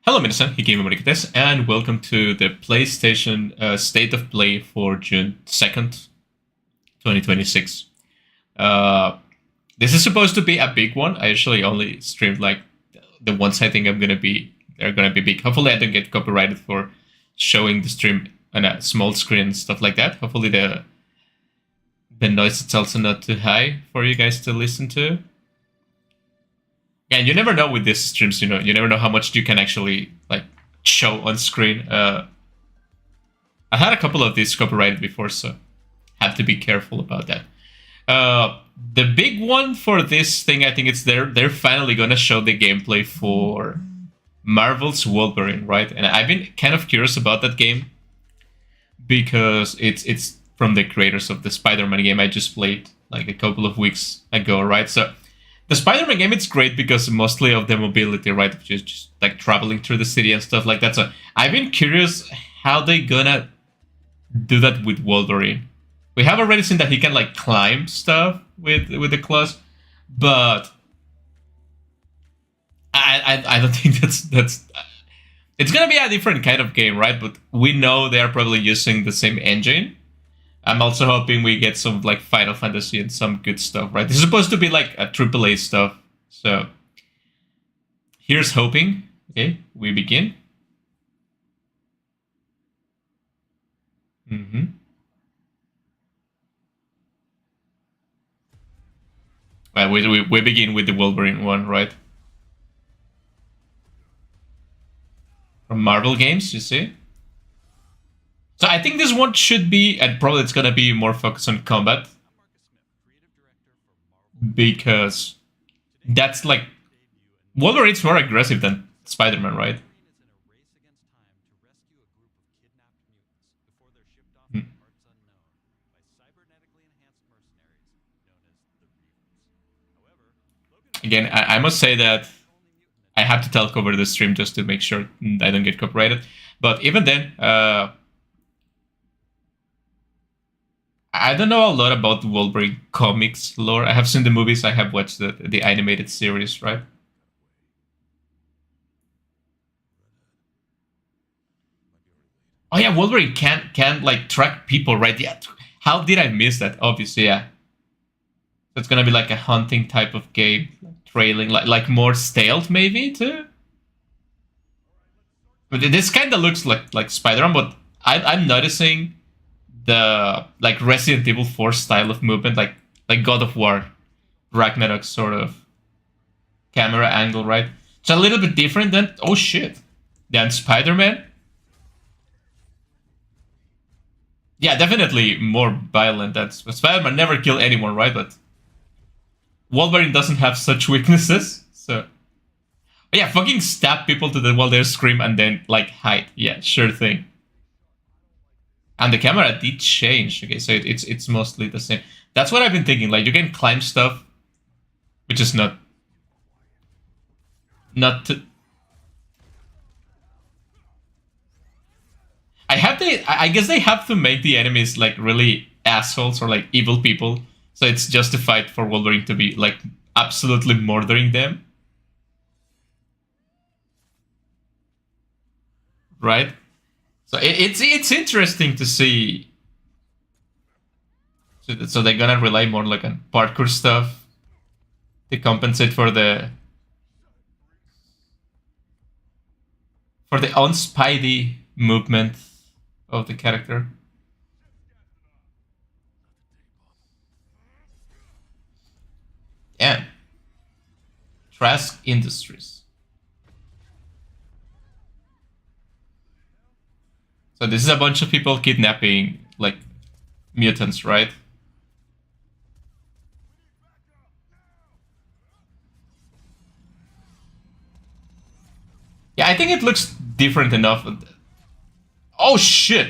Hello, Minasan, Hikimi and welcome to the PlayStation State of Play for June 2nd, 2026. Uh, this is supposed to be a big one. I actually only streamed like the ones I think they're gonna be big. Hopefully, I don't get copyrighted for showing the stream on a small screen and stuff like that. Hopefully, the noise is also not too high for you guys to listen to. Yeah, and you never know with these streams, you never know how much you can actually like show on screen. I had a couple of these copyrighted before, so have to be careful about that. The big one for this thing, I think it's they're finally gonna show the gameplay for Marvel's Wolverine, right? And I've been kind of curious about that game because it's from the creators of the Spider-Man game I just played like a couple of weeks ago, right? So the Spider-Man game, it's great because mostly of the mobility, right? Just like traveling through the city and stuff like that. So I've been curious how they gonna do that with Wolverine. We have already seen that he can like climb stuff with the claws, but I don't think that's it's gonna be a different kind of game, right? But we know they are probably using the same engine. I'm also hoping we get some like Final Fantasy and some good stuff, right? This is supposed to be like a AAA stuff. So here's hoping. Okay, we begin. Well, we begin with the Wolverine one, right? From Marvel games, you see? So I think this one should be, and probably it's gonna be more focused on combat. Because that's like, Wolverine's more aggressive than Spider-Man, right? Hmm. Again, I must say that I have to talk over the stream just to make sure I don't get copyrighted. But even then, I don't know a lot about Wolverine comics lore. I have seen the movies. I have watched the animated series, right? Oh yeah, Wolverine can like track people, right? Yeah. How did I miss that? Obviously, yeah. So it's gonna be like a hunting type of game, trailing, like more stealth maybe too. But this kind of looks like Spider-Man, but I'm noticing the like Resident Evil 4 style of movement, like God of War, Ragnarok sort of camera angle, right? It's a little bit different than oh shit, than Spider-Man. Yeah, definitely more violent. That's Spider-Man never kill anyone, right? But Wolverine doesn't have such weaknesses, so yeah, fucking stab people to the while they scream and then like hide. Yeah, sure thing. And the camera did change. Okay, so it's mostly the same. That's what I've been thinking. Like you can climb stuff, which is not. I guess they have to make the enemies like really assholes or like evil people, so it's justified for Wolverine to be like absolutely murdering them, right? So it's interesting to see. So they're gonna rely more like on parkour stuff to compensate for the unspidey movement of the character. Yeah. Trask Industries. So this is a bunch of people kidnapping like mutants, right? Yeah, I think it looks different enough. Oh shit!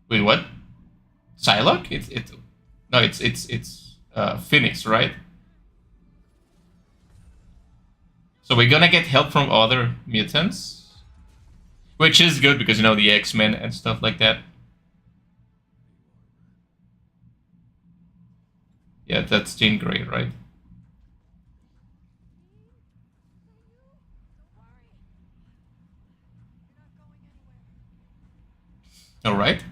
Wait, what? Psylocke? No, it's Phoenix, right? So we're gonna get help from other mutants, which is good because the X-Men and stuff like that. Yeah, that's Jean Grey, right? All right.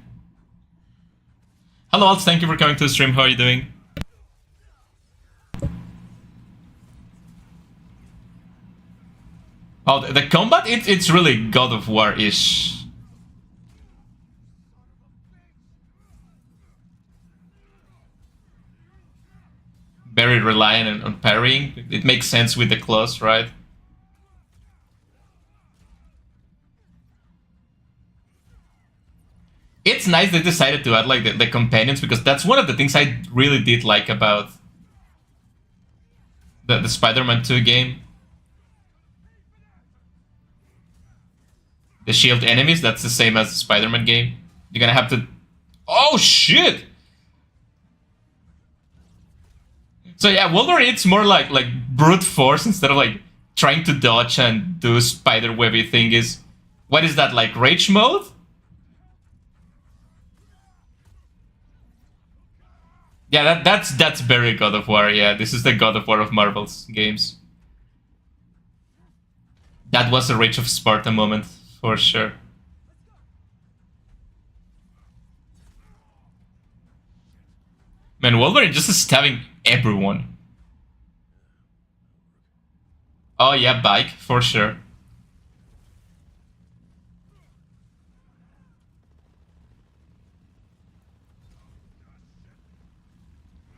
Hello, Alts. Thank you for coming to the stream. How are you doing? Oh, the combat, it's really God of War-ish. Very reliant on parrying. It makes sense with the claws, right? It's nice they decided to add like the companions, because that's one of the things I really did like about the Spider-Man 2 game. The shield enemies, that's the same as the Spider-Man game. You're gonna have to... Oh, shit! So yeah, Wolverine, it's more like brute force instead of like trying to dodge and do spider webby thingies. What is that, like rage mode? Yeah, that's very God of War. Yeah, this is the God of War of Marvel's games. That was a Rage of Sparta moment for sure. Man, Wolverine just stabbing everyone. Oh yeah, bike for sure.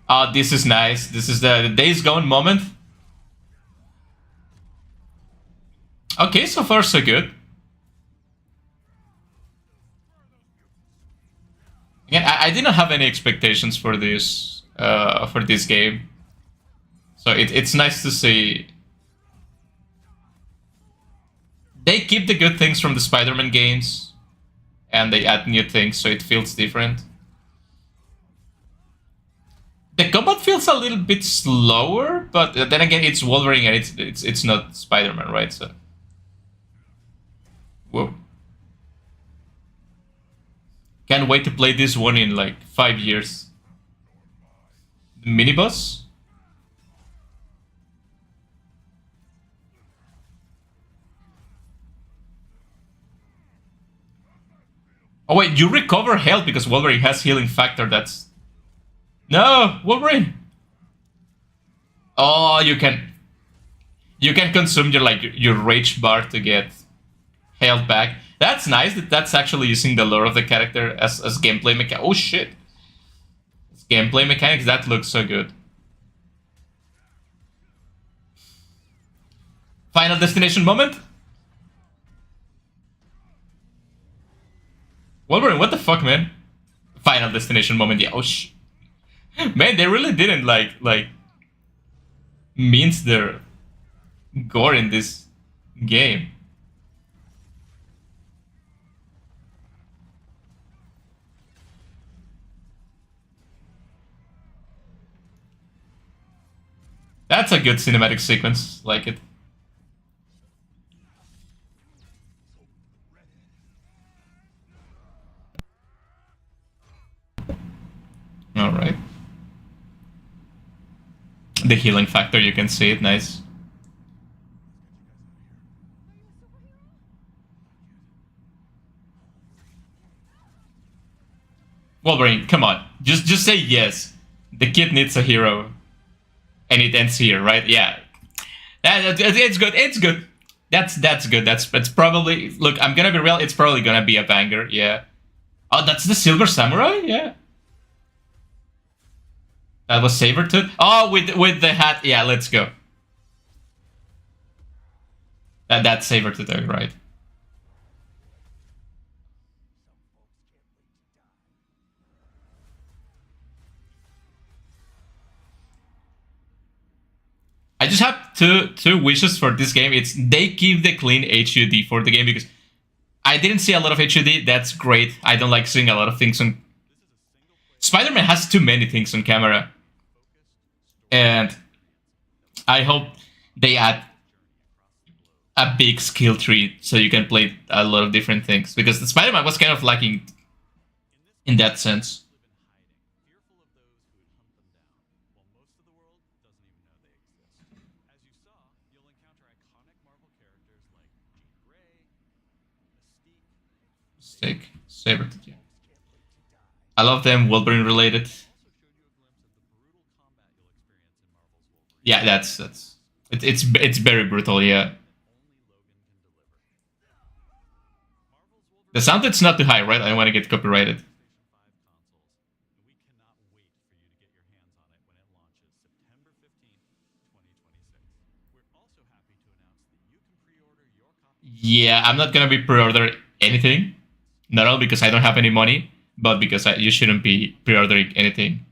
Oh, this is nice. This is the Days Gone moment. Okay, so far so good. Again, I didn't have any expectations for this game, so it's nice to see they keep the good things from the Spider-Man games, and they add new things, so it feels different. The combat feels a little bit slower, but then again, it's Wolverine and it's not Spider-Man, right? So, whoa. Can't wait to play this one in like 5 years. The miniboss? Oh wait, you recover health because Wolverine has healing factor. That's no Wolverine. Oh, you can consume your like your rage bar to get health back. That's nice. That's actually using the lore of the character as gameplay mechanic. Oh shit, as gameplay mechanics, that looks so good. Final destination moment. Wolverine, what the fuck, man? Final destination moment. Yeah. Oh man, they really didn't like mince their gore in this game. That's a good cinematic sequence. Like it. All right. The healing factor, you can see it. Nice. Wolverine, come on. Just say yes. The kid needs a hero. And it ends here, right? Yeah. It's good. It's good. That's good. That's probably look, I'm gonna be real, it's probably gonna be a banger, yeah. Oh, that's the Silver Samurai? Yeah. That was Sabertooth? Oh, with the hat, yeah, let's go. That's Sabertooth, right? I just have two wishes for this game. It's they give the clean HUD for the game because I didn't see a lot of HUD. That's great. I don't like seeing a lot of things on. Spider-Man has too many things on camera, and I hope they add a big skill tree so you can play a lot of different things because the Spider-Man was kind of lacking in that sense. Stick. Saber. Yeah. I love them. Wolverine related. Yeah, it's very brutal. Yeah. The sound it's not too high, right? I don't want to get copyrighted. Yeah, I'm not gonna be pre-order anything. Not only because I don't have any money, but because you shouldn't be pre-ordering anything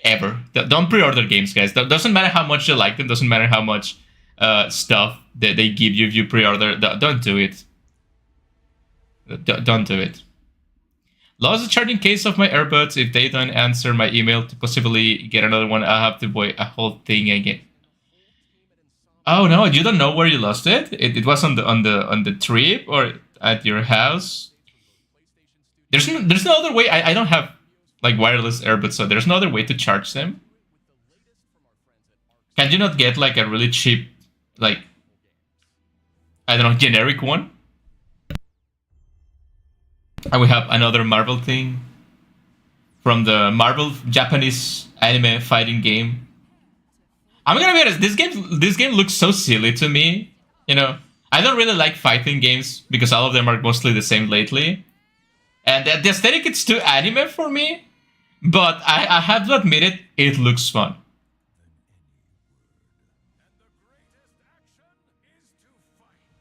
ever. Don't pre-order games, guys. Doesn't matter how much you like them. Doesn't matter how much stuff that they give you if you pre-order. Don't do it. Don't do it. Lost the charging case of my earbuds. If they don't answer my email to possibly get another one, I'll have to buy a whole thing again. Oh no, you don't know where you lost it? It was on the trip or at your house. There's no other way. I don't have like wireless earbuds, so there's no other way to charge them. Can you not get like a really cheap, like I don't know, generic one? And we have another Marvel thing from the Marvel Japanese anime fighting game. I'm gonna be honest. This game looks so silly to me. You know, I don't really like fighting games because all of them are mostly the same lately, and the aesthetic it's too anime for me. But I have to admit it looks fun.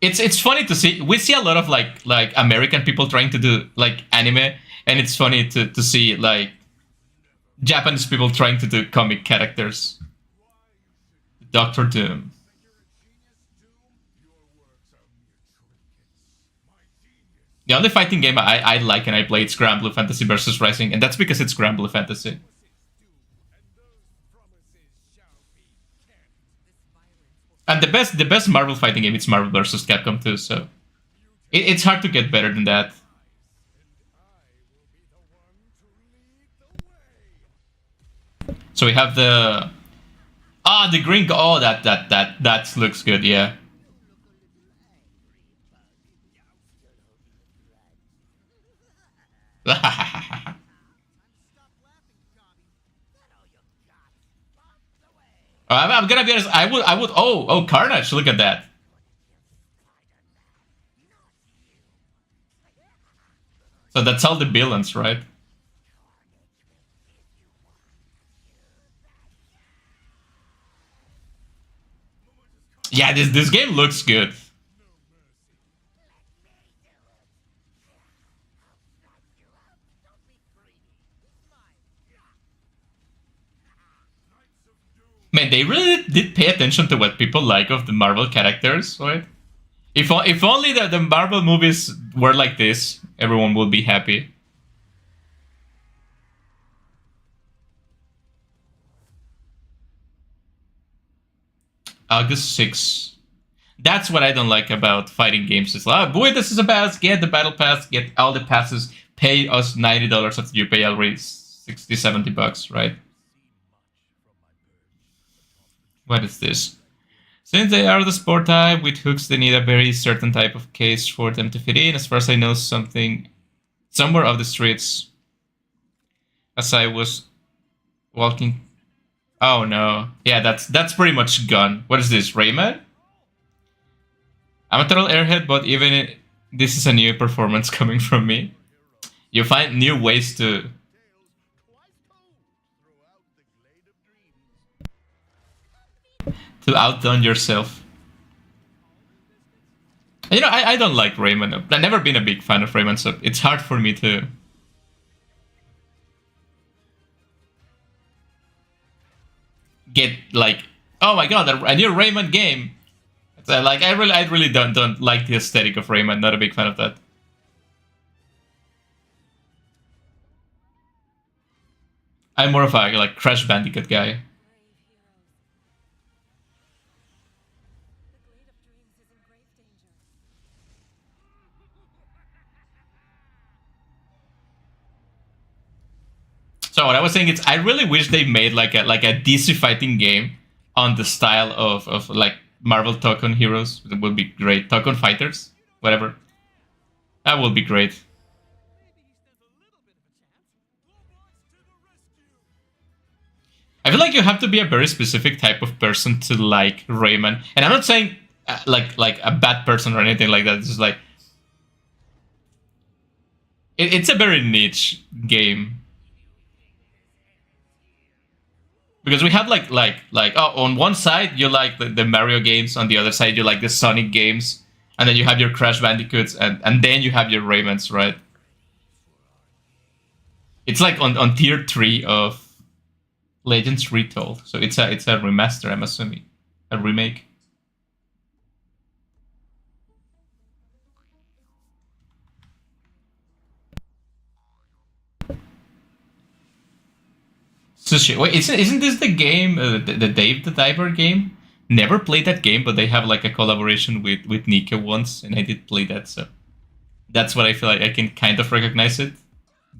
It's funny to see. We see a lot of like American people trying to do like anime, and it's funny to see like Japanese people trying to do comic characters. Doctor Doom. The only fighting game I like and I play it's Grand Blue Fantasy versus Rising, and that's because it's Grand Blue Fantasy. And the best Marvel fighting game it's Marvel versus Capcom 2, so it's hard to get better than that. So we have the green. Oh, that looks good. Yeah. I'm gonna be honest. I would. Oh, Carnage! Look at that. So that's all the villains, right? Yeah, this game looks good. Man, they really did pay attention to what people like of the Marvel characters, right? If only the Marvel movies were like this, everyone would be happy. August 6th. That's what I don't like about fighting games. It's like, oh, boy, this is a pass. Get the battle pass. Get all the passes. Pay us $90 after you pay already 60, $70, right? What is this? Since they are the sport type with hooks, they need a very certain type of case for them to fit in. As far as I know, somewhere off the streets, as I was walking. Oh no, yeah, that's pretty much gone. What is this, Rayman? I'm a total airhead, but this is a new performance coming from me. You find new ways to outdone yourself. You know, I don't like Rayman. I've never been a big fan of Rayman, so it's hard for me to get like, oh my god, a new Rayman game. So, like, I really don't like the aesthetic of Rayman. Not a big fan of that. I'm more of a like Crash Bandicoot guy. So what I was saying is, I really wish they made like a DC fighting game on the style of like Marvel Tokon Heroes. It would be great. Tokon Fighters, whatever. That will be great. I feel like you have to be a very specific type of person to like Rayman, and I'm not saying like a bad person or anything like that. It's just like it's a very niche game because we have like oh, on one side you like the Mario games, on the other side you like the Sonic games, and then you have your Crash Bandicoots, and then you have your Raymans, right? It's like on tier 3 of Legends Retold, so it's a remaster, I'm assuming, a remake. Sushi. Wait, isn't this the game, the Dave the Diver game? Never played that game, but they have like a collaboration with Nika once, and I did play that, so that's what I feel like I can kind of recognize it.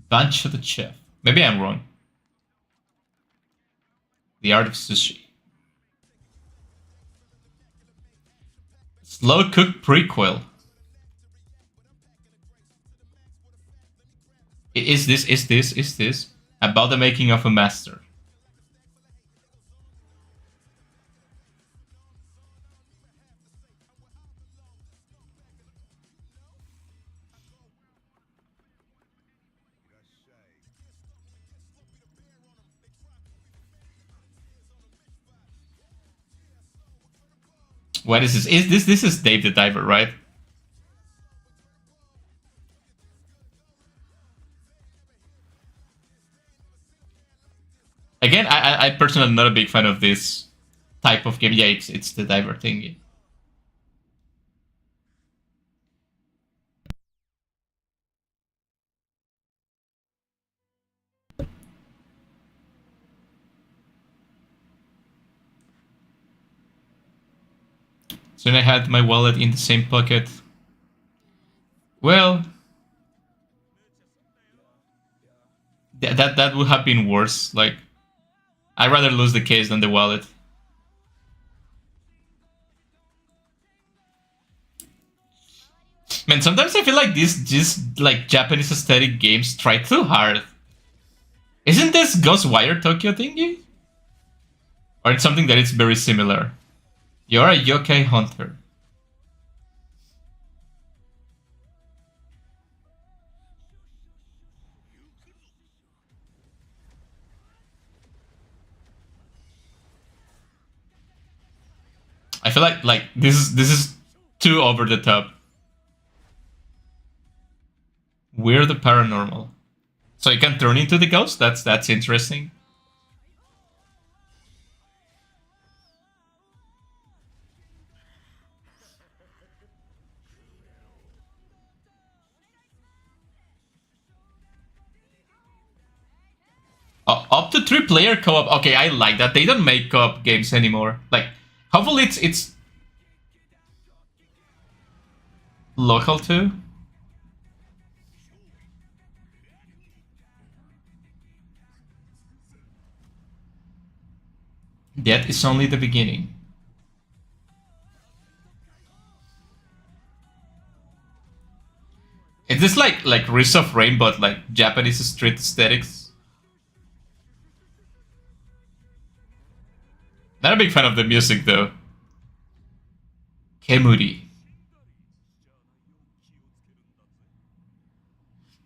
Bunch of the Chef. Maybe I'm wrong. The Art of Sushi. Slow Cook prequel. Is this about the making of a master? What is this? This is Dave the Diver, right? Again, I personally am not a big fan of this type of game. Yeah, it's the diver thingy. So then I had my wallet in the same pocket. Well, that would have been worse. Like, I'd rather lose the case than the wallet. Man, sometimes I feel like these like Japanese aesthetic games try too hard. Isn't this Ghostwire Tokyo thingy? Or it's something that is very similar. You're a yokai hunter. I feel like this is too over the top. We're the paranormal. So you can turn into the ghost? That's interesting. Up to 3-player co-op. Okay, I like that. They don't make co-op games anymore. Like, hopefully it's local too. That is only the beginning. Is this like Risk of Rain, but like Japanese street aesthetics? Not a big fan of the music though. Kemuri.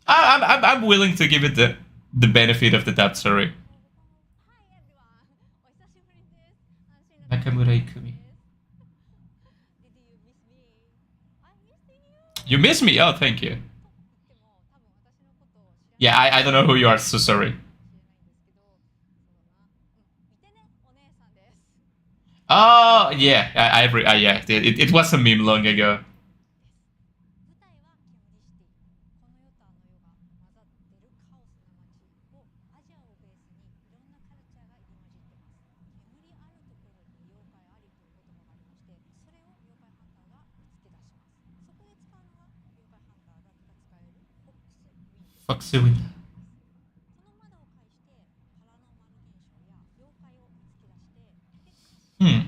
I'm willing to give it the benefit of the doubt. Sorry. Nakamura Ikumi. You miss me? Oh, thank you. Yeah, I don't know who you are, so sorry. Oh, yeah, yeah, it was a meme long ago. Foxy Win. Hmm.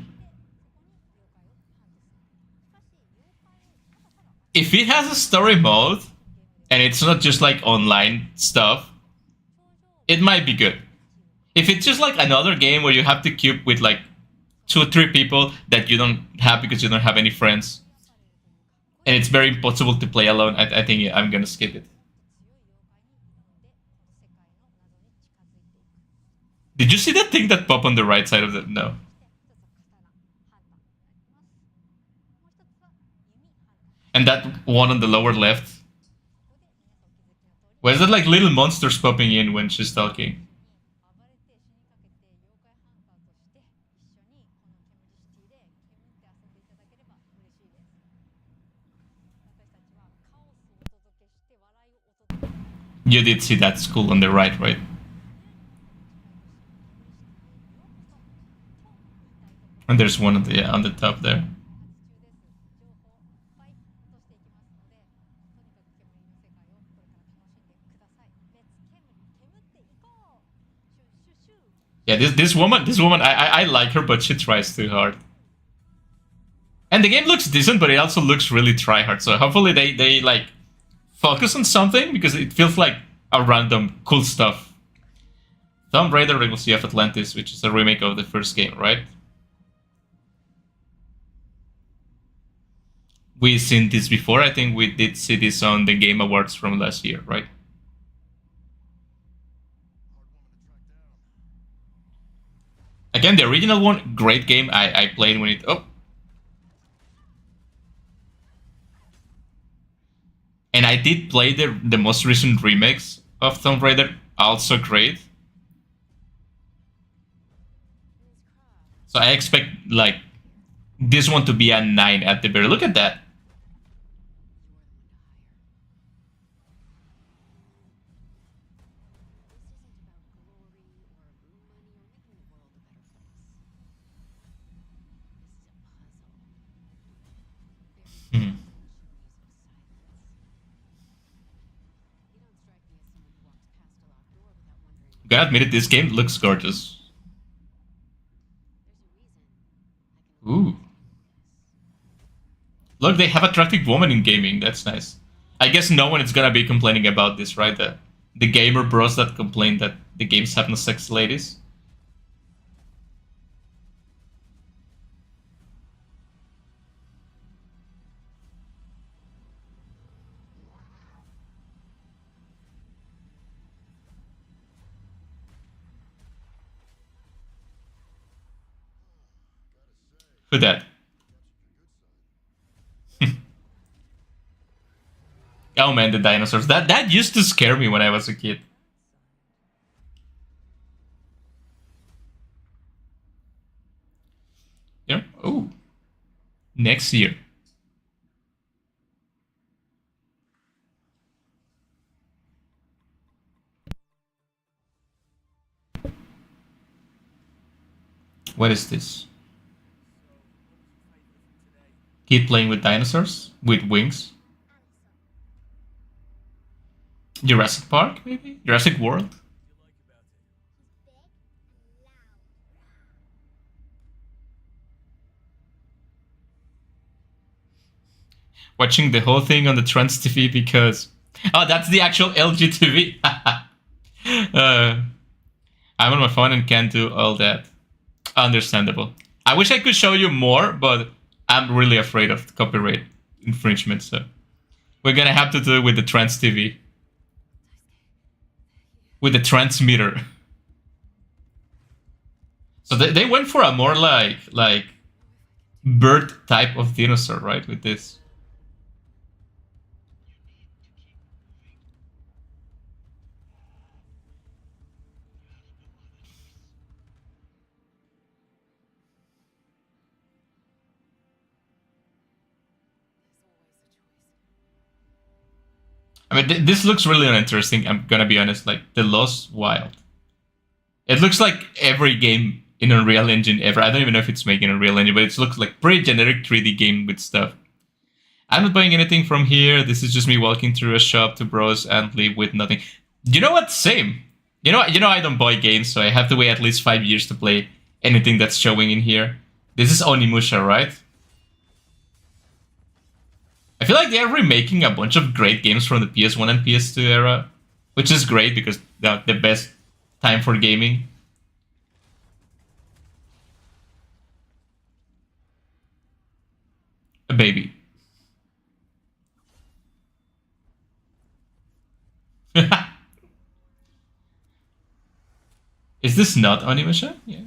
If it has a story mode, and it's not just like online stuff, it might be good. If it's just like another game where you have to queue with like 2 or 3 people that you don't have because you don't have any friends, and it's very impossible to play alone, I think I'm gonna skip it. Did you see that thing that popped on the right side of the... No. And that one on the lower left. Where's that like little monsters popping in when she's talking? You did see that school on the right, right? And there's one on the top there. Yeah, this woman, I like her, but she tries too hard. And the game looks decent, but it also looks really tryhard. So hopefully they like focus on something, because it feels like a random cool stuff. Tomb Raider Legacy of Atlantis, which is a remake of the first game, right? We've seen this before. I think we did see this on the Game Awards from last year, right? Again, the original one, great game. I played when it... Oh. And I did play the most recent remakes of Tomb Raider, also great. So I expect like this one to be a 9 at the very... Look at that. Gotta admit it, this game looks gorgeous. Ooh. Look, they have attractive women in gaming. That's nice. I guess no one is gonna be complaining about this, right? The gamer bros that complain that the games have no sex ladies. Who that? Oh man, the dinosaurs. That used to scare me when I was a kid. Yeah. Oh. Next year. What is this? Kid playing with dinosaurs? With wings? Jurassic Park, maybe? Jurassic World? Watching the whole thing on the Trans TV because... Oh, that's the actual LG TV! I'm on my phone and can't do all that. Understandable. I wish I could show you more, but I'm really afraid of copyright infringement, so... We're gonna have to do it with the Trans TV. With the transmitter. So they went for a more like bird type of dinosaur, right? With this. I mean, this looks really uninteresting. I'm gonna be honest. Like the Lost Wild. It looks like every game in Unreal Engine ever. I don't even know if it's making Unreal Engine, but it looks like pretty generic 3D game with stuff. I'm not buying anything from here. This is just me walking through a shop to browse and leave with nothing. You know what? Same. You know I don't buy games, so I have to wait at least 5 years to play anything that's showing in here. This is Onimusha, right? I feel like they're remaking a bunch of great games from the PS1 and PS2 era, which is great because they're the best time for gaming. A baby. Is this not Onimusha? Yeah.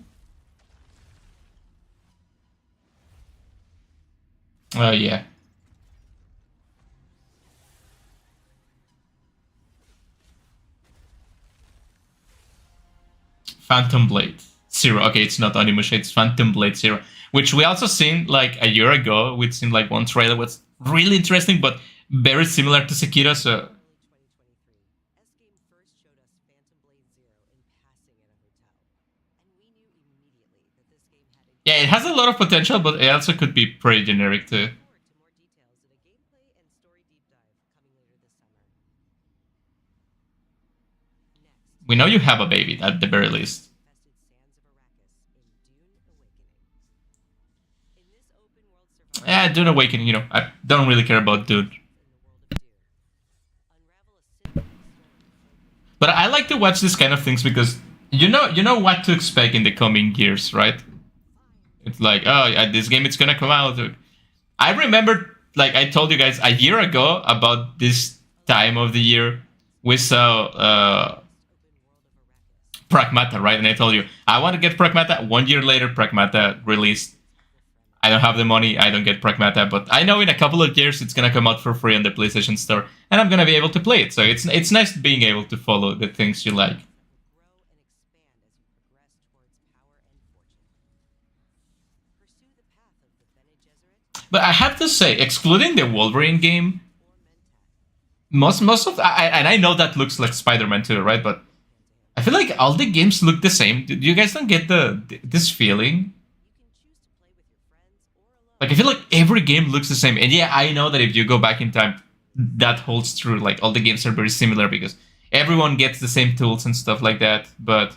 Oh, yeah. Phantom Blade Zero. Okay, it's not Onimusha, it's Phantom Blade Zero, which we also seen like a year ago. We'd seen like one trailer was really interesting, but very similar to Sekiro. So yeah, it has a lot of potential, but it also could be pretty generic too. We know you have a baby at the very least. Yeah, Dune Awakening, you know, I don't really care about Dune. But I like to watch this kind of things because you know what to expect in the coming years, right? It's like, oh, yeah, this game it's gonna come out. I remember, like I told you guys a year ago about this time of the year, we saw Pragmata, right? And I told you I want to get Pragmata. 1 year later, Pragmata released. I don't have the money. I don't get Pragmata, but I know in a couple of years it's gonna come out for free on the PlayStation Store, and I'm gonna be able to play it. So it's nice being able to follow the things you like. But I have to say, excluding the Wolverine game, most of and I know that looks like Spider-Man too, right? But I feel like all the games look the same. You guys don't get this feeling? Like I feel like every game looks the same. And yeah, I know that if you go back in time, that holds true. Like all the games are very similar because everyone gets the same tools and stuff like that. But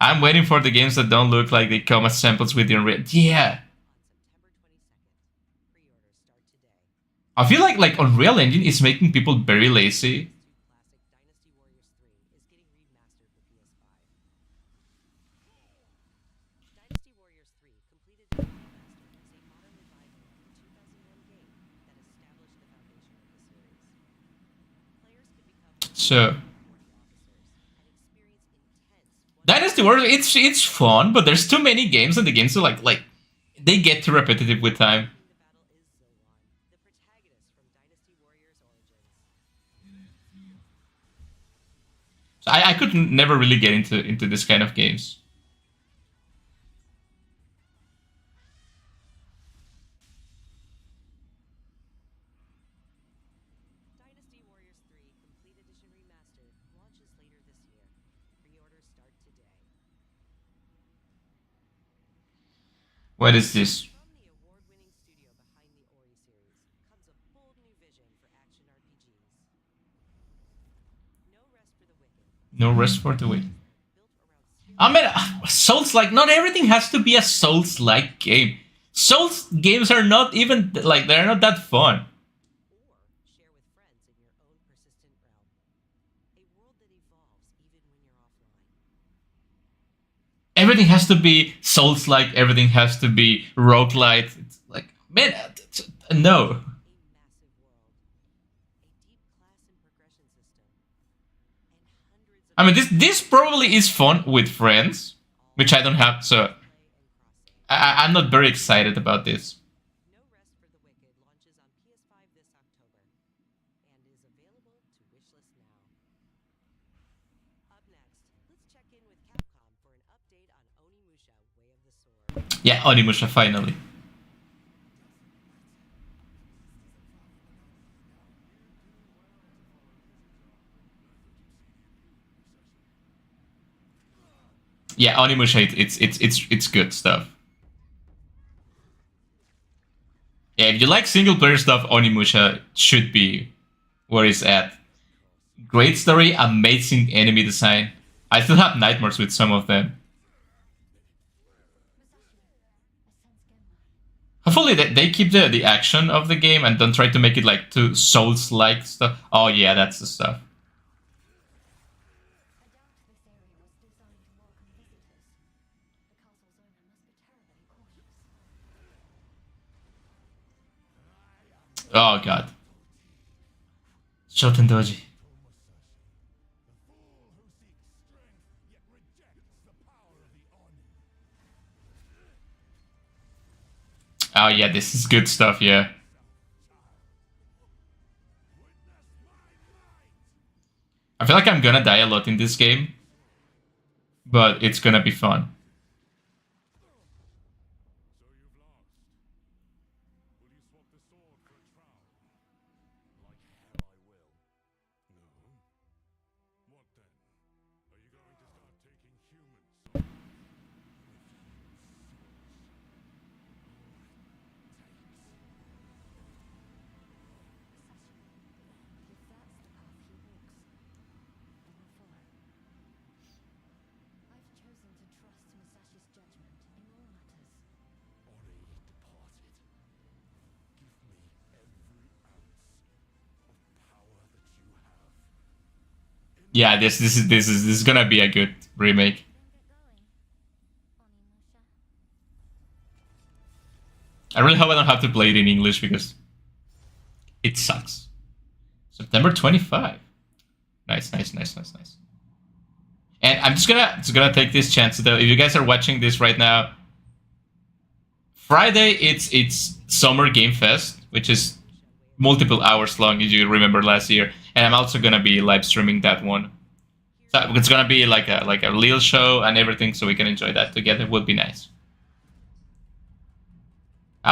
I'm waiting for the games that don't look like they come as samples with the Unreal. Yeah. I feel like Unreal Engine is making people very lazy. So Dynasty Warriors, it's fun, but there's too many games, and the games are like they get too repetitive with time. So I could never really get into this kind of games. What is this? No rest for the weak. I mean, Souls like not everything has to be a Souls like game. Souls games are not even like they're not that fun. Everything has to be Souls like. Everything has to be roguelite. It's like man, no. I mean, this probably is fun with friends, which I don't have, so I'm not very excited about this. Yeah, Onimusha finally. Yeah, Onimusha, it's good stuff. Yeah, if you like single player stuff, Onimusha should be where it's at. Great story, amazing enemy design. I still have nightmares with some of them. Hopefully they keep the action of the game and don't try to make it like too Souls-like stuff. Oh yeah, that's the stuff. Oh god. Shoten Doji. Oh yeah, this is good stuff, yeah. I feel like I'm gonna die a lot in this game, but it's gonna be fun. Yeah, this is gonna be a good remake. I really hope I don't have to play it in English because it sucks. September 25. Nice, nice, nice, nice, nice. And I'm just gonna take this chance though. If you guys are watching this right now, Friday it's Summer Game Fest, which is multiple hours long, as you remember last year. And I'm also gonna be live streaming that one. So it's gonna be like a little show and everything, so we can enjoy that together. Would be nice.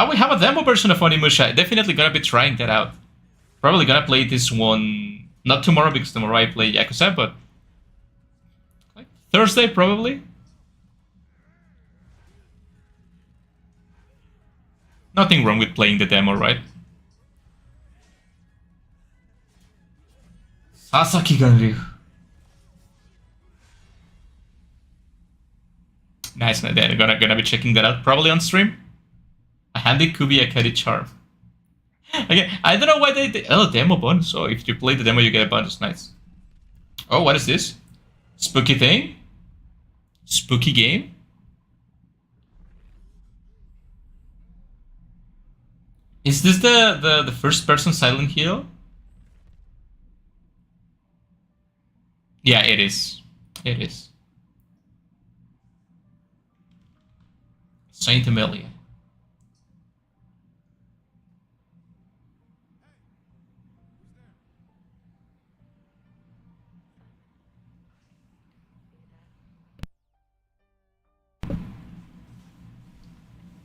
We have a demo version of Onimusha. Definitely gonna be trying that out. Probably gonna play this one not tomorrow because tomorrow I play Yakuza, but like Thursday probably. Nothing wrong with playing the demo, right? Sasaki Ganryu. Nice, they're gonna be checking that out probably on stream. A handy Kubi Akari charm. Okay, I don't know why they oh, demo bonus. So if you play the demo, you get a bonus. Nice. Oh, what is this? Spooky thing? Spooky game? Is this the first person Silent Hill? Yeah, it is. It is. Saint Amelia.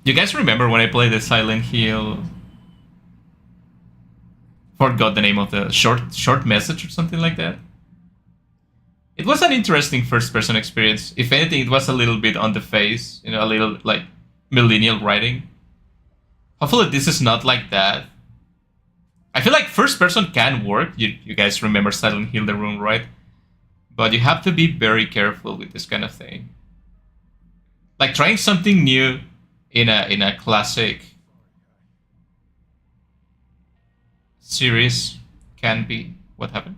You guys remember when I played the Silent Hill? Forgot the name of the short message or something like that. It was an interesting first-person experience. If anything, it was a little bit on the face, you know, a little like millennial writing. Hopefully, this is not like that. I feel like first-person can work. You guys remember Silent Hill: The Room, right? But you have to be very careful with this kind of thing. Like trying something new in a classic series can be what happened.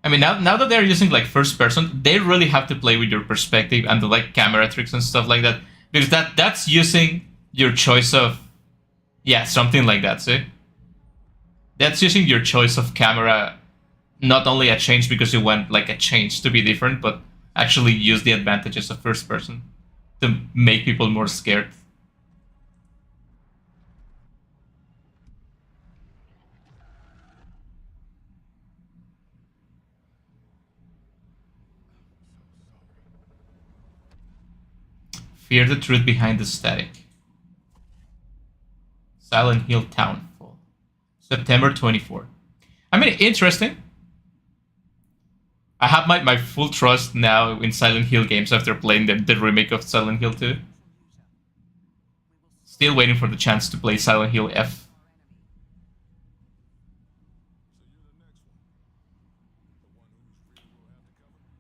I mean, now that they're using like first person, they really have to play with your perspective and the like camera tricks and stuff like that, because that's using your choice of, yeah, something like that. See, that's using your choice of camera, not only a change because you want like a change to be different, but actually use the advantages of first person to make people more scared. Fear the truth behind the static. Silent Hill Townfall. September 24th. I mean, interesting. I have my full trust now in Silent Hill games after playing the remake of Silent Hill 2. Still waiting for the chance to play Silent Hill F.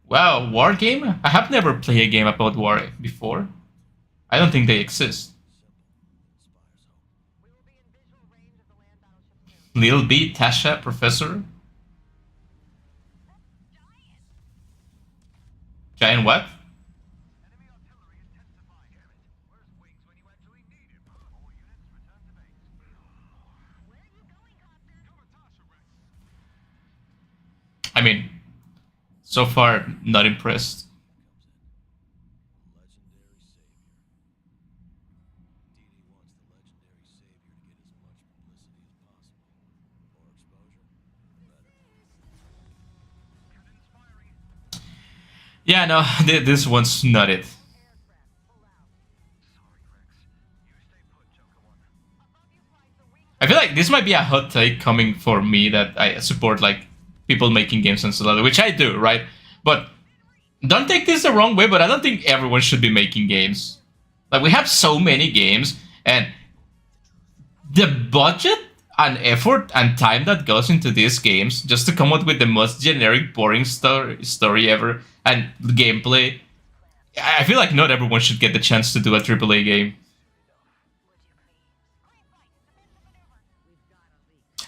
Wow, war game? I have never played a game about war before. I don't think they exist. Little B, Tasha, Professor. Giant what? I mean, so far, not impressed. Yeah, no, this one's not it. I feel like this might be a hot take coming for me that I support like people making games and stuff, which I do, right? But don't take this the wrong way, but I don't think everyone should be making games. Like we have so many games, and the budget and effort and time that goes into these games just to come up with the most generic, boring story ever and gameplay. I feel like not everyone should get the chance to do a AAA game.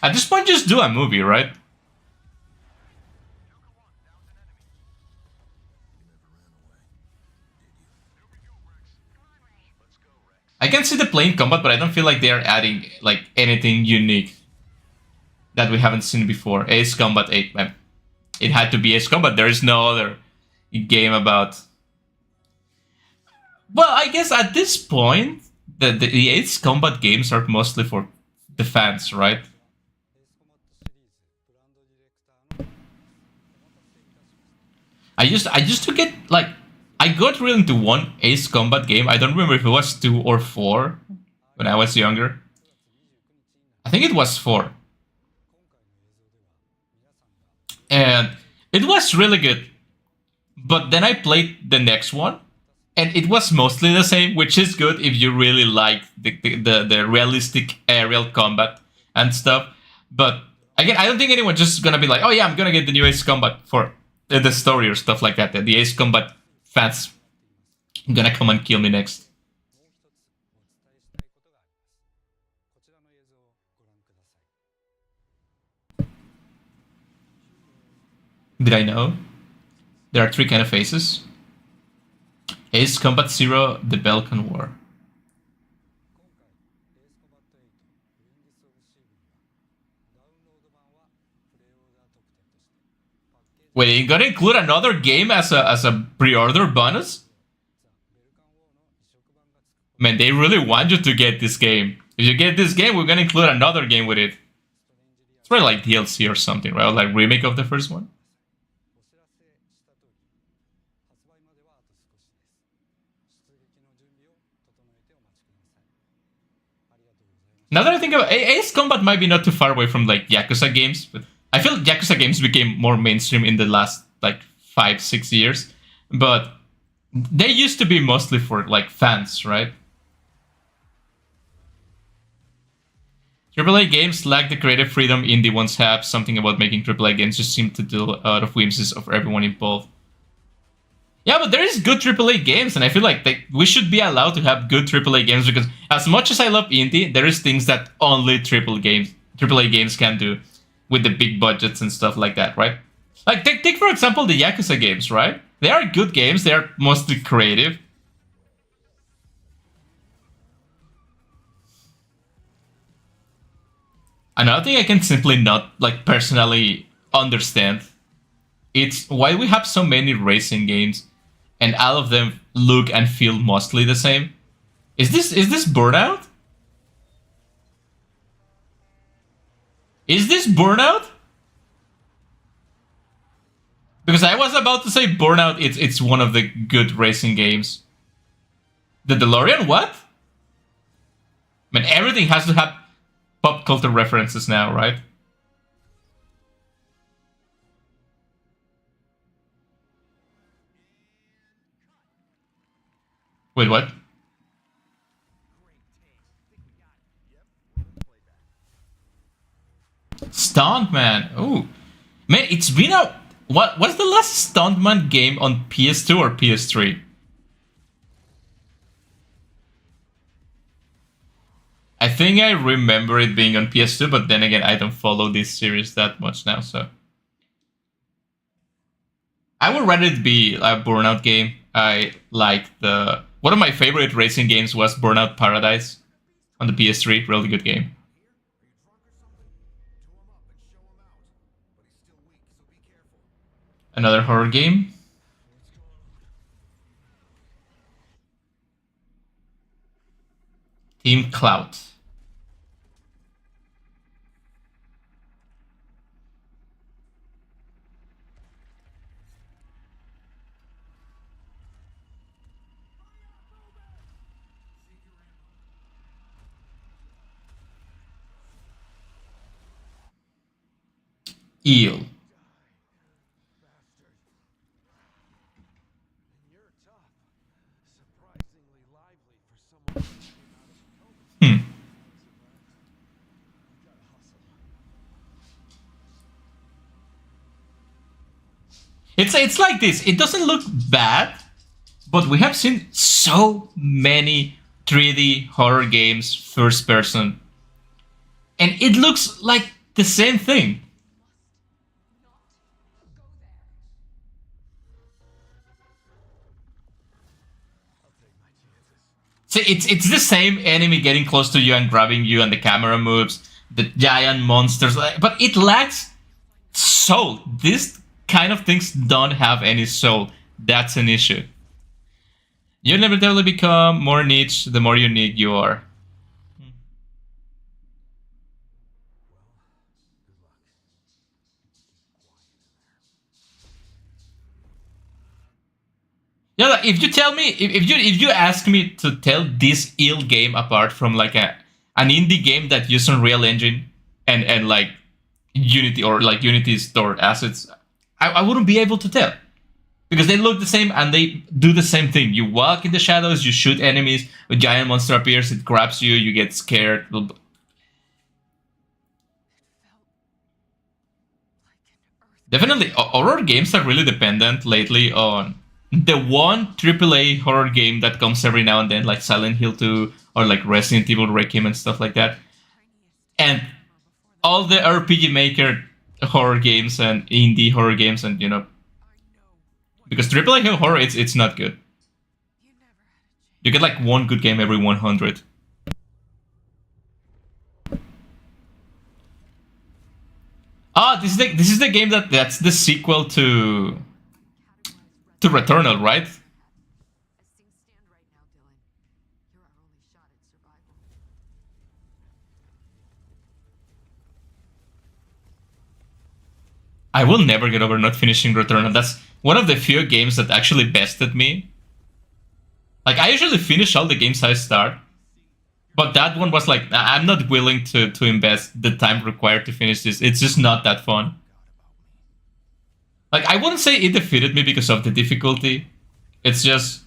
At this point, just do a movie, right? I can see the plane combat, but I don't feel like they are adding like anything unique that we haven't seen before. Ace Combat 8, man. It had to be Ace Combat. There is no other game about. Well, I guess at this point, the Ace Combat games are mostly for the fans, right? I used to get like I got really into one Ace Combat game. I don't remember if it was 2 or 4 when I was younger. I think it was 4. And it was really good. But then I played the next one, and it was mostly the same, which is good if you really like the realistic aerial combat and stuff. But again, I don't think anyone's just gonna be like, oh yeah, I'm gonna get the new Ace Combat for the story or stuff like that. The Ace Combat fans gonna come and kill me next. Did I know? There are 3 kind of faces. Ace Combat Zero, the Balkan War. Wait, you gonna include another game as a pre-order bonus? Man, they really want you to get this game. If you get this game, we're gonna include another game with it. It's probably like DLC or something, right? Like remake of the first one. Now that I think about it, Ace Combat might be not too far away from like Yakuza games, but I feel Yakuza games became more mainstream in the last like 5, 6 years. But they used to be mostly for like fans, right? AAA games lack the creative freedom indie ones have. Something about making AAA games just seem to do out of whims of everyone involved. Yeah, but there is good AAA games, and I feel like we should be allowed to have good AAA games because as much as I love indie, there is things that only AAA games can do with the big budgets and stuff like that, right? Like take for example the Yakuza games, right? They are good games. They are mostly creative. Another thing I can simply not like personally understand, it's why we have so many racing games and all of them look and feel mostly the same. Is this Burnout? Is this Burnout? Because I was about to say Burnout. It's one of the good racing games. The DeLorean? What? Man, everything has to have pop culture references now, right? Wait, what? Stonk, man. Ooh. Man, it's been out. What was the last Stuntman game on PS2 or PS3? I think I remember it being on PS2, but then again, I don't follow this series that much now, so. I would rather it be a Burnout game. I like the... One of my favorite racing games was Burnout Paradise on the PS3. Really good game. Another horror game. Team Cloud. Eel. Hmm. It's like this. It doesn't look bad, but we have seen so many 3D horror games first person, and it looks like the same thing. See, it's the same enemy getting close to you and grabbing you, and the camera moves, the giant monsters, but it lacks soul. These kind of things don't have any soul. That's an issue. You inevitably become more niche the more unique you are. Yeah, like, if you tell me, if you ask me to tell this ill game apart from like an indie game that uses Unreal Engine and like Unity or like Unity stored assets, I wouldn't be able to tell because they look the same and they do the same thing. You walk in the shadows, you shoot enemies, a giant monster appears, it grabs you, you get scared. Definitely, horror games are really dependent lately on the one AAA horror game that comes every now and then, like Silent Hill 2 or like Resident Evil Requiem and stuff like that. And all the RPG Maker horror games and indie horror games, and because AAA horror, it's not good. You get like one good game every 100. Ah, this is the game that's the sequel to Returnal, right? I will never get over not finishing Returnal. That's one of the few games that actually bested me. Like, I usually finish all the games I start, but that one was like, I'm not willing to invest the time required to finish this. It's just not that fun. Like, I wouldn't say it defeated me because of the difficulty. It's just...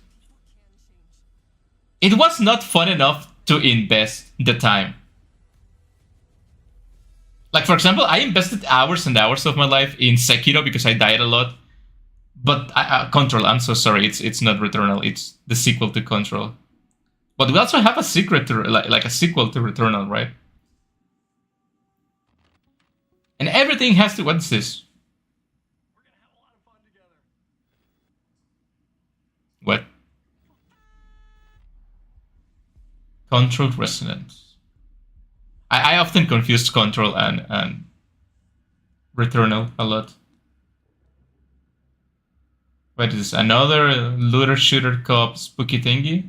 It was not fun enough to invest the time. Like, for example, I invested hours and hours of my life in Sekiro because I died a lot. But Control, I'm so sorry, it's not Returnal, it's the sequel to Control. But we also have a secret to, like a sequel to Returnal, right? And everything has to... What's this? What? Controlled Resonance. I often confuse Control and Returnal a lot. What is this? Another looter shooter co-op spooky thingy?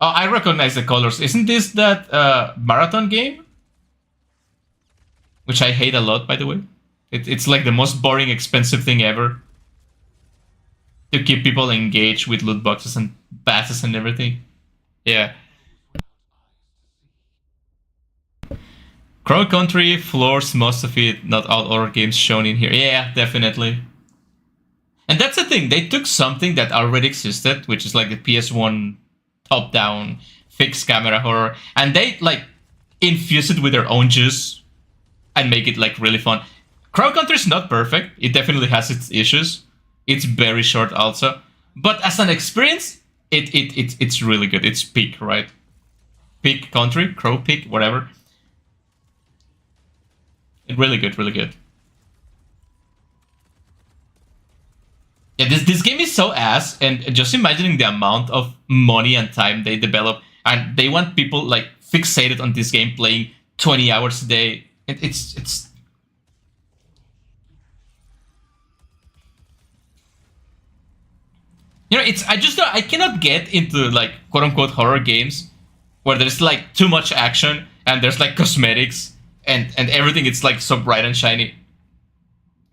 Oh, I recognize the colors. Isn't this that marathon game? Which I hate a lot, by the way. It's like the most boring, expensive thing ever. To keep people engaged with loot boxes and passes and everything. Yeah. Crow Country floors most of it, not all horror games shown in here. Yeah, definitely. And that's the thing, they took something that already existed, which is like the PS1 top-down fixed camera horror, and they like infuse it with their own juice and make it like really fun. Crow Country is not perfect. It definitely has its issues. It's very short also, but as an experience, it's really good. It's peak, right? Peak country, Crow Peak, whatever. Really good, really good. Yeah, this game is so ass, and just imagining the amount of money and time they develop, and they want people like fixated on this game, playing 20 hours a day. It's it's I cannot get into like quote unquote horror games where there's like too much action and there's like cosmetics and everything. It's like so bright and shiny.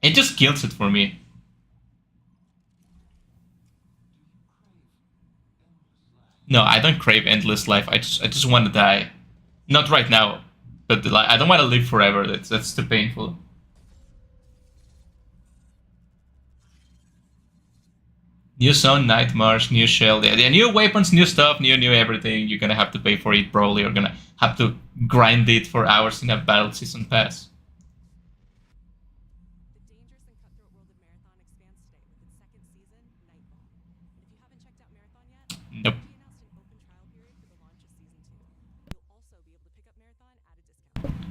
It just kills it for me. No, I don't crave endless life. I just want to die. Not right now, but like I don't want to live forever. That's too painful. New zone, night march, new shell. Yeah, new weapons, new stuff, new everything. You're gonna have to pay for it. Probably you're gonna have to grind it for hours in a battle season pass. Nope.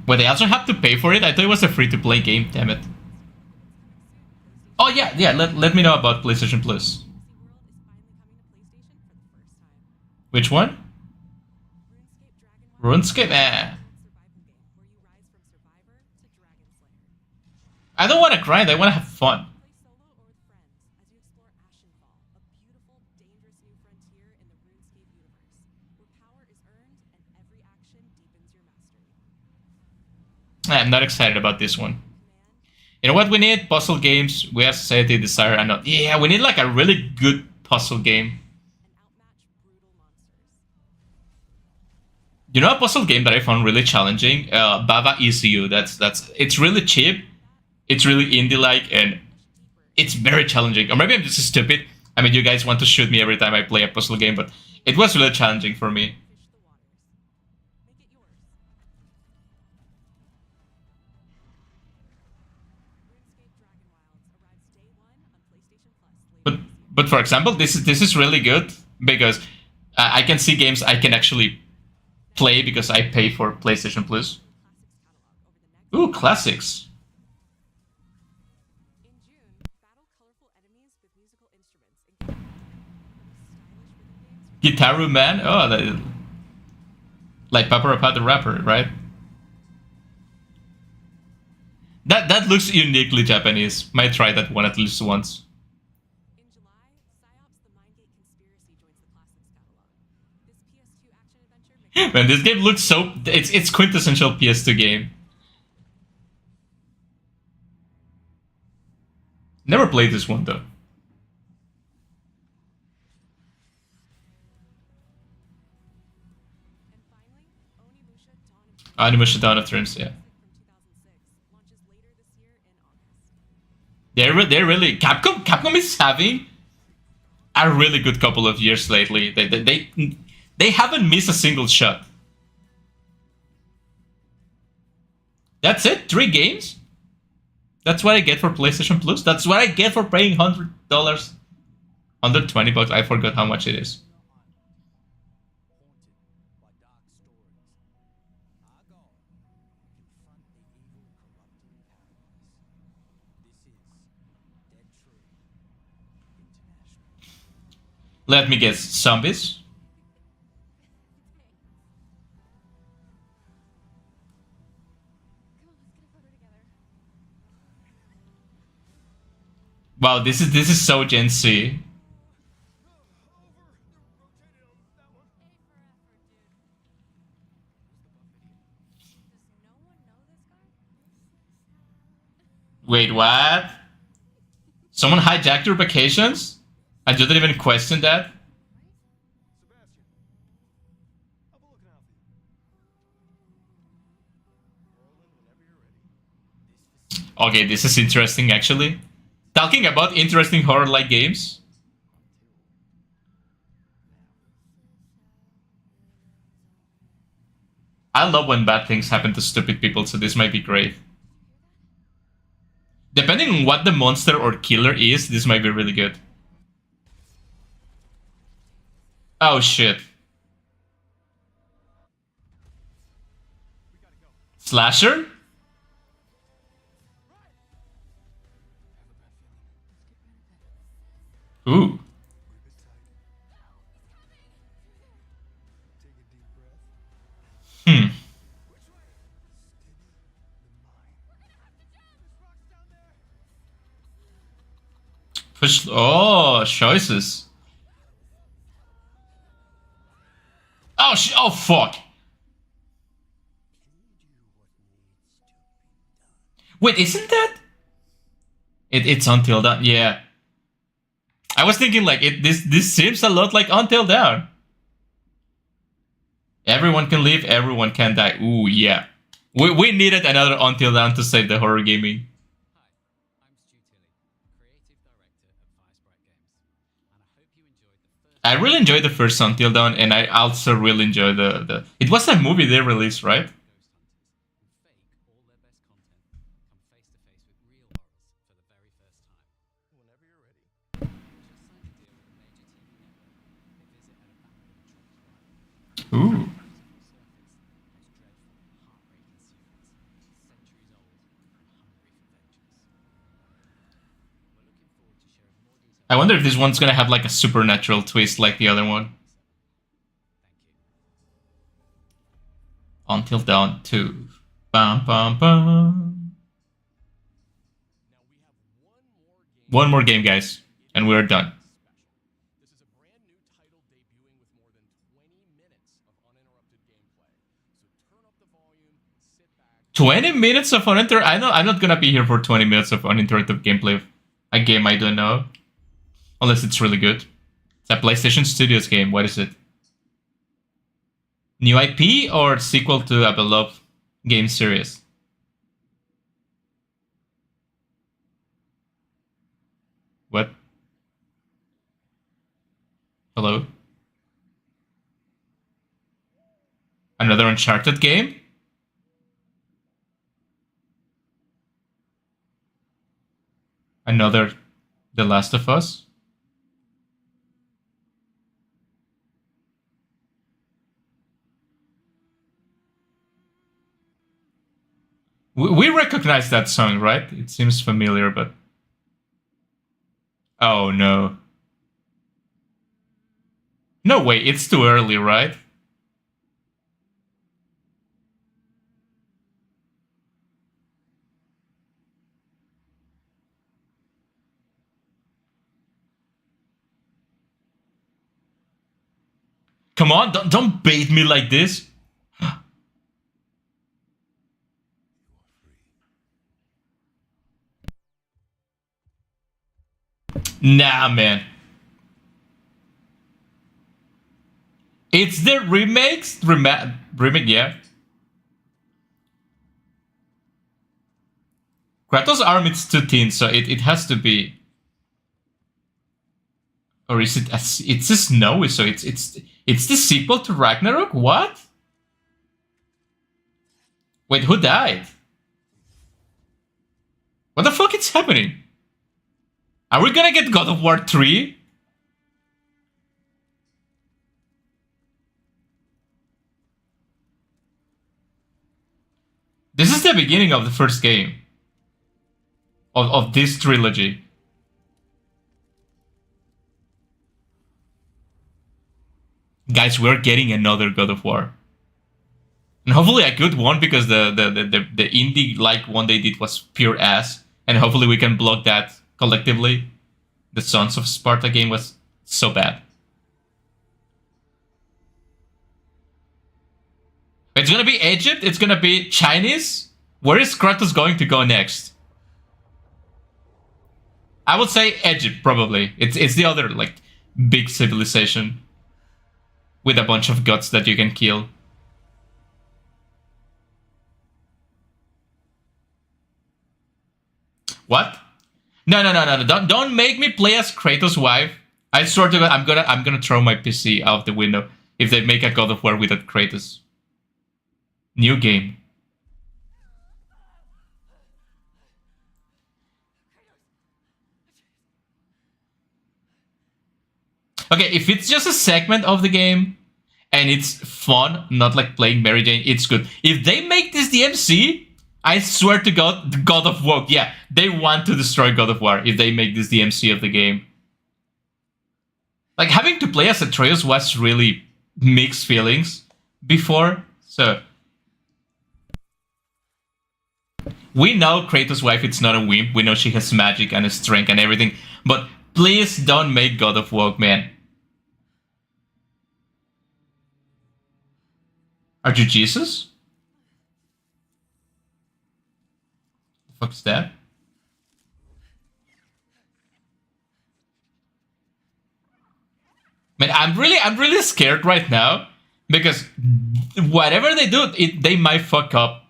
But they also have to pay for it. I thought it was a free-to-play game. Damn it. Oh yeah, yeah. Let me know about PlayStation Plus. Which one? RuneScape? I don't want to grind. I want to have fun. I'm not excited about this one. You know what we need? Puzzle games. We have Society, Desire, and not. Yeah, we need like a really good puzzle game. You know a puzzle game that I found really challenging? Baba ECU. That's it's really cheap. It's really indie-like, and it's very challenging. Or maybe I'm just stupid. I mean, you guys want to shoot me every time I play a puzzle game, but it was really challenging for me. But but for example, this is really good because I can see games I can actually play because I pay for PlayStation Plus. Ooh, classics. Gitaru Man. Oh, like Papa the rapper, right? That looks uniquely Japanese. Might try that one at least once. Man, this game looks so. It's quintessential PS2 game. Never played this one though. Onimusha Dawn of Dreams, yeah. They're really Capcom is having a really good couple of years lately. They haven't missed a single shot. That's it? 3 games? That's what I get for PlayStation Plus? That's what I get for paying $100? $120? I forgot how much it is. Let me guess, zombies? Wow, this is so Gen Z. Wait, what? Someone hijacked your vacations? And you didn't even question that? Okay, this is interesting actually. Talking about interesting horror-like games. I love when bad things happen to stupid people, so this might be great. Depending on what the monster or killer is, this might be really good. Oh shit. Slasher? Ooh. Hmm. Push. Oh, choices. Oh, oh, fuck. Wait, isn't that? It's Until Dawn. Yeah. I was thinking like this seems a lot like Until Dawn. Everyone can live, everyone can die. Ooh, yeah. We needed another Until Dawn to save the horror gaming. I really enjoyed the first Until Dawn, and I also really enjoyed the. It was a movie they released, right? Ooh. I wonder if this one's gonna have like a supernatural twist like the other one. Until Dawn 2. Bum, bum, bum. One more game, guys, and we're done. 20 minutes of uninterrupted. I'm not gonna be here for 20 minutes of uninterrupted gameplay of a game I don't know, unless it's really good. It's a PlayStation Studios game. What is it? New IP or sequel to a beloved game series? What? Hello? Another Uncharted game? Another The Last of Us? We recognize that song, right? It seems familiar, but... Oh, no. No way, it's too early, right? Come on, don't bait me like this. Nah, man. It's the remakes? Remake, yeah. Kratos' arm is too thin, so it has to be. Or is it? It's a snowy, so it's the sequel to Ragnarok. What? Wait, who died? What the fuck is happening? Are we gonna get God of War 3? This is the beginning of the first game of this trilogy. Guys, we're getting another God of War. And hopefully a good one, because the indie like one they did was pure ass. And hopefully we can block that collectively. The Sons of Sparta game was so bad. It's gonna be Egypt, it's gonna be Chinese. Where is Kratos going to go next? I would say Egypt, probably. It's the other like big civilization with a bunch of gods that you can kill. What? No. Don't make me play as Kratos' wife. I swear to God, I'm gonna throw my PC out the window if they make a God of War without Kratos. New game. Okay, if it's just a segment of the game and it's fun, not like playing Mary Jane, it's good. If they make this the MC, I swear to God, God of War, yeah, they want to destroy God of War if they make this the MC of the game. Like, having to play as Atreus was really mixed feelings before, so... We know Kratos' wife, it's not a wimp, we know she has magic and strength and everything, but please don't make God of War, man. Are you Jesus? The fuck is that? Man, I'm really scared right now because whatever they do, they might fuck up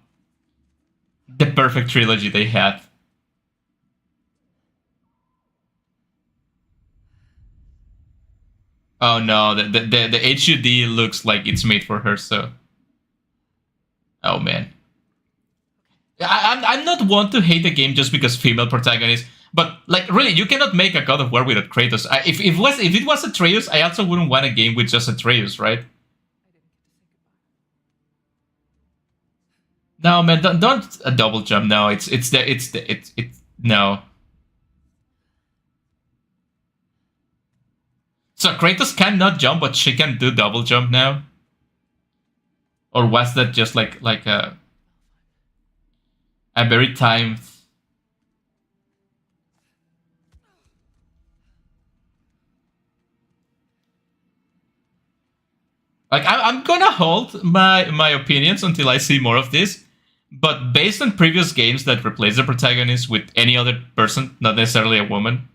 the perfect trilogy they had. Oh no, the HUD looks like it's made for her, so... Oh man. I'm not one to hate the game just because female protagonist, but like really, you cannot make a God of War without Kratos. If it was Atreus, I also wouldn't want a game with just Atreus, right? No man, don't a double jump. No, it's no. So Kratos cannot jump, but she can do double jump now? Or was that just like a very timed... Like, I'm gonna hold my opinions until I see more of this, but based on previous games that replace the protagonist with any other person, not necessarily a woman,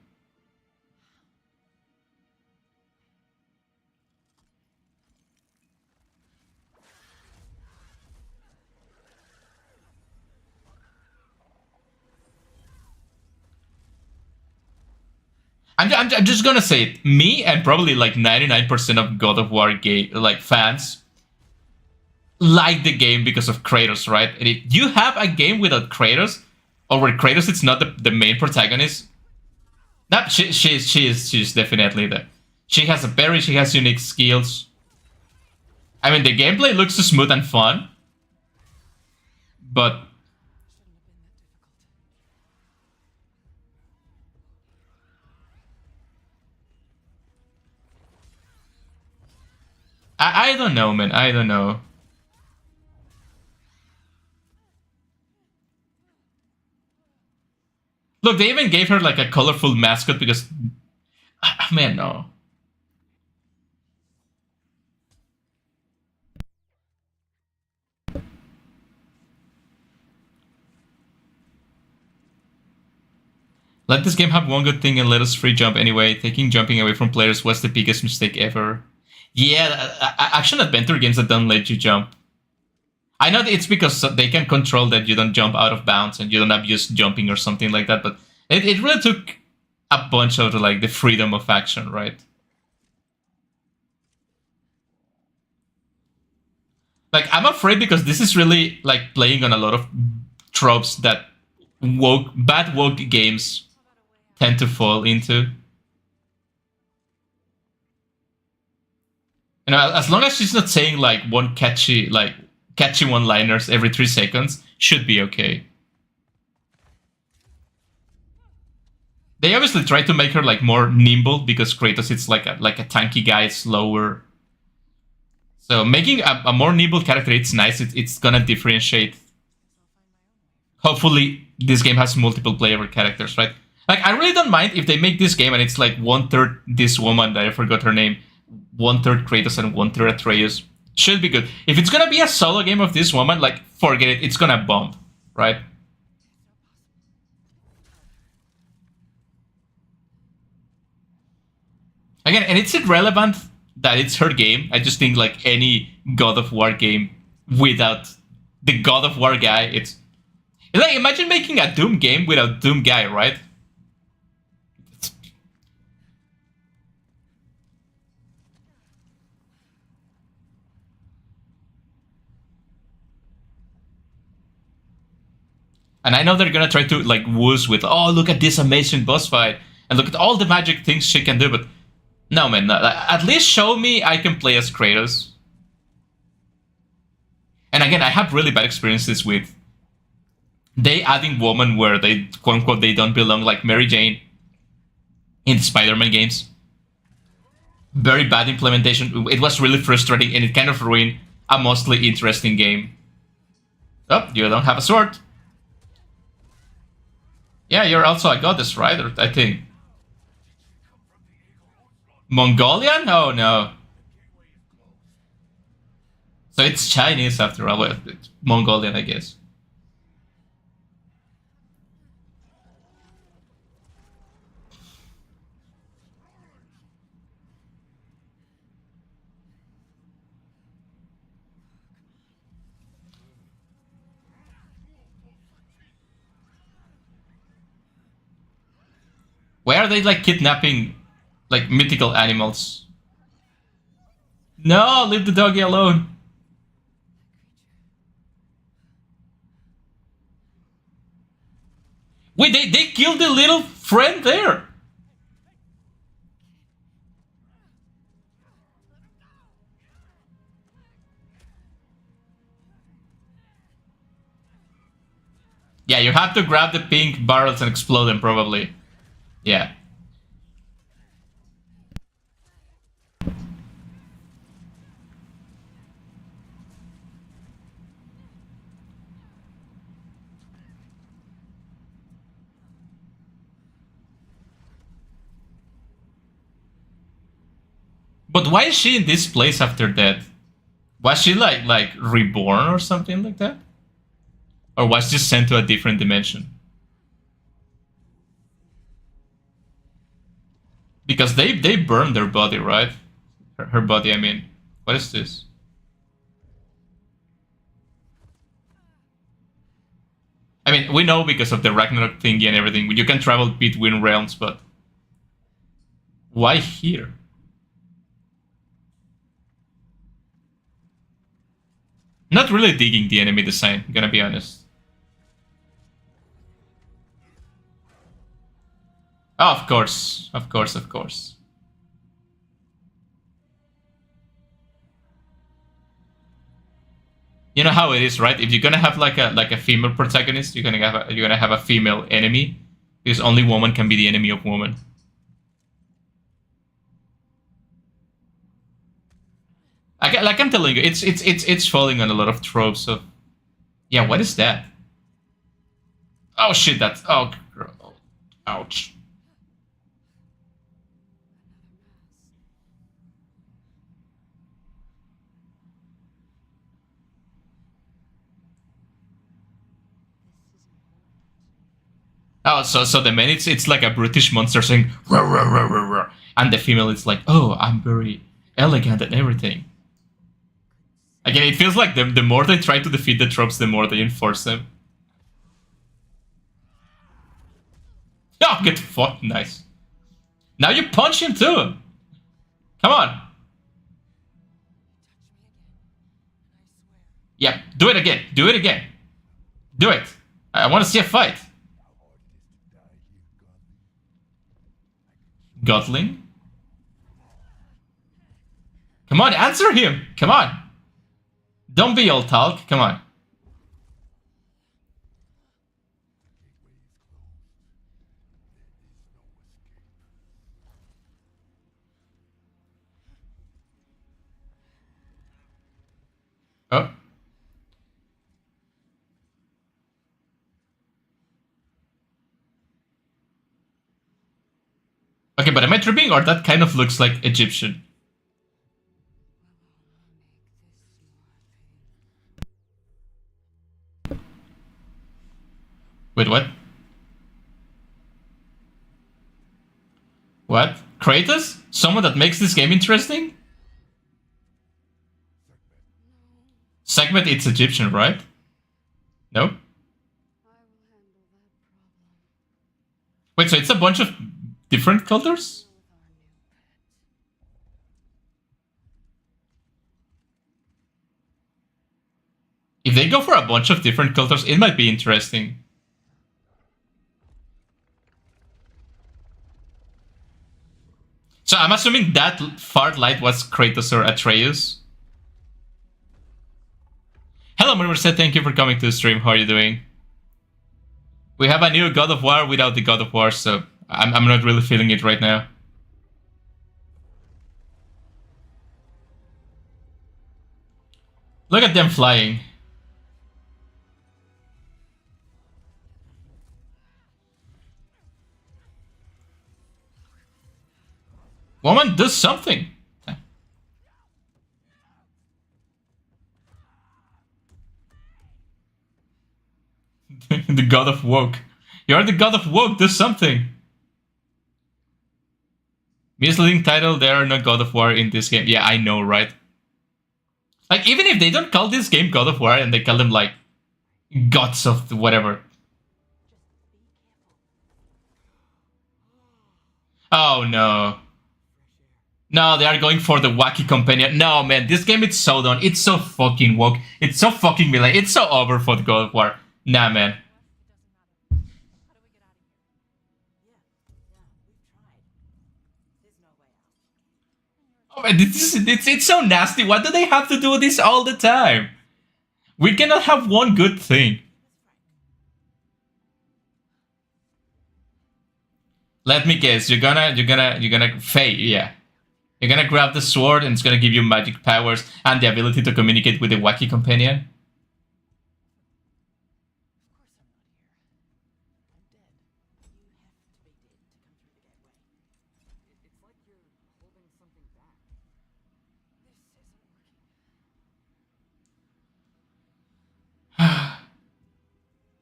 I'm just gonna say it. Me and probably like 99% of God of War fans like the game because of Kratos, right? And if you have a game without Kratos, or where Kratos is not the main protagonist, that she's definitely there. She has she has unique skills. I mean, the gameplay looks smooth and fun, but I don't know, man. I don't know. Look, they even gave her like a colorful mascot because, man, no. Let this game have one good thing and let us free jump anyway. Taking jumping away from players was the biggest mistake ever. Yeah, action adventure games that don't let you jump. I know that it's because they can control that you don't jump out of bounds and you don't abuse jumping or something like that, but it really took a bunch of like the freedom of action, right? Like, I'm afraid because this is really like playing on a lot of tropes that bad woke games tend to fall into. You know, as long as she's not saying like catchy one-liners every 3 seconds, should be okay. They obviously try to make her like more nimble because Kratos is like a tanky guy, slower. So making a more nimble character, it's nice. It's gonna differentiate. Hopefully, this game has multiple playable characters, right? Like, I really don't mind if they make this game and it's like 1/3 this woman that I forgot her name, 1/3 Kratos and 1/3 Atreus. Should be good. If it's gonna be a solo game of this woman, like, forget it. It's gonna bomb, right? Again, and it's irrelevant that it's her game. I just think like any God of War game without the God of War guy, it's like, imagine making a Doom game without Doom guy, right? And I know they're gonna try to like wooze with, oh, look at this amazing boss fight, and look at all the magic things she can do, but No, man. At least show me I can play as Kratos. And again, I have really bad experiences with they adding women where they quote unquote they don't belong, like Mary Jane in the Spider-Man games. Very bad implementation. It was really frustrating, and it kind of ruined a mostly interesting game. Oh, you don't have a sword. Yeah, you're also a goddess, right? I think. Mongolian? Oh no. So it's Chinese after all. Well, it's Mongolian, I guess. Why are they like kidnapping like mythical animals? No, leave the doggy alone. Wait, they killed the little friend there. Yeah, you have to grab the pink barrels and explode them, probably. Yeah. But why is she in this place after that? Was she like reborn or something like that? Or was she sent to a different dimension? Because they burned their body, right? Her body, I mean. What is this? I mean, we know because of the Ragnarok thingy and everything, you can travel between realms, but why here? Not really digging the enemy design, gonna be honest. Oh, of course, of course, of course. You know how it is, right? If you're gonna have like a female protagonist, you're gonna have a female enemy, because only woman can be the enemy of woman. Like I'm telling you, it's falling on a lot of tropes of. Yeah, what is that? Oh shit! That's ouch. Oh, so the man it's like a British monster saying rah, rah, rah, rah, rah. And the female is like, oh, I'm very elegant and everything. Again, it feels like the more they try to defeat the tropes, the more they enforce them. Oh, get fucked, nice. Now you punch him too. Come on. Yeah, do it again. Do it again. Do it. I want to see a fight. Godling? Come on, answer him. Come on. Don't be all talk. Come on. Oh. Okay, but am I tripping or that kind of looks like Egyptian? Wait, what? What? Kratos? Someone that makes this game interesting? Segment, it's Egyptian, right? No? Wait, so it's a bunch of different cultures? If they go for a bunch of different cultures, it might be interesting. So I'm assuming that far light was Kratos or Atreus. Hello, Mercer. Thank you for coming to the stream. How are you doing? We have a new God of War without the God of War, so I'm not really feeling it right now. Look at them flying. Woman, do something. The God of Woke. You're the God of Woke, do something. Misleading title, there are no God of War in this game. Yeah, I know, right? Like, even if they don't call this game God of War and they call them, like, Gods of whatever. Oh, no. No, they are going for the wacky companion. No, man, this game is so done. It's so fucking woke. It's so fucking melee. It's so over for the God of War. Nah, man. Oh, man, it's so nasty. Why do they have to do this all the time? We cannot have one good thing. Let me guess. You're gonna Faye, yeah. You're gonna grab the sword and it's gonna give you magic powers and the ability to communicate with the wacky companion.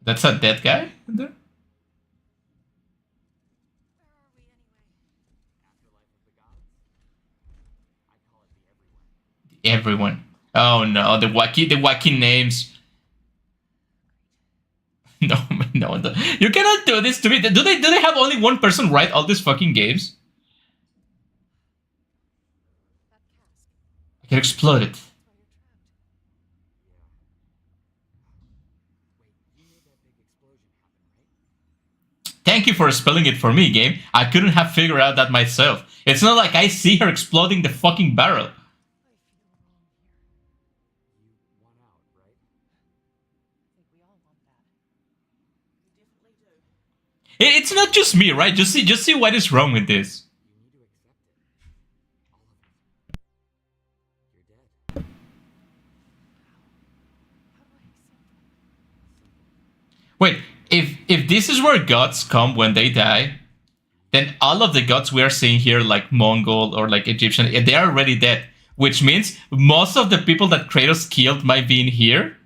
That's a dead guy in there? Everyone. Oh no, the wacky names. No, no, no. You cannot do this to me. Do they have only one person write all these fucking games? I can explode it. Thank you for spelling it for me, game. I couldn't have figured out that myself. It's not like I see her exploding the fucking barrel. It's not just me, right? Just see what is wrong with this. Wait, if this is where gods come when they die, then all of the gods we are seeing here, like Mongol or like Egyptian, they are already dead. Which means most of the people that Kratos killed might be in here.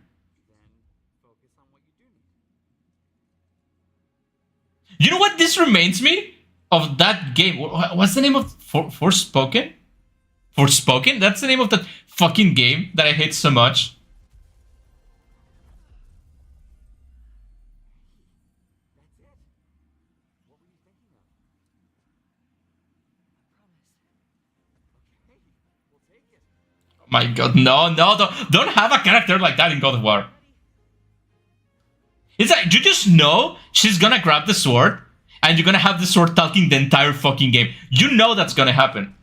You know what this reminds me of that game? What's the name of Forspoken? Forspoken? That's the name of that fucking game that I hate so much. My god, no, don't have a character like that in God of War. It's like, you just know she's gonna grab the sword, and you're gonna have the sword talking the entire fucking game. You know that's gonna happen.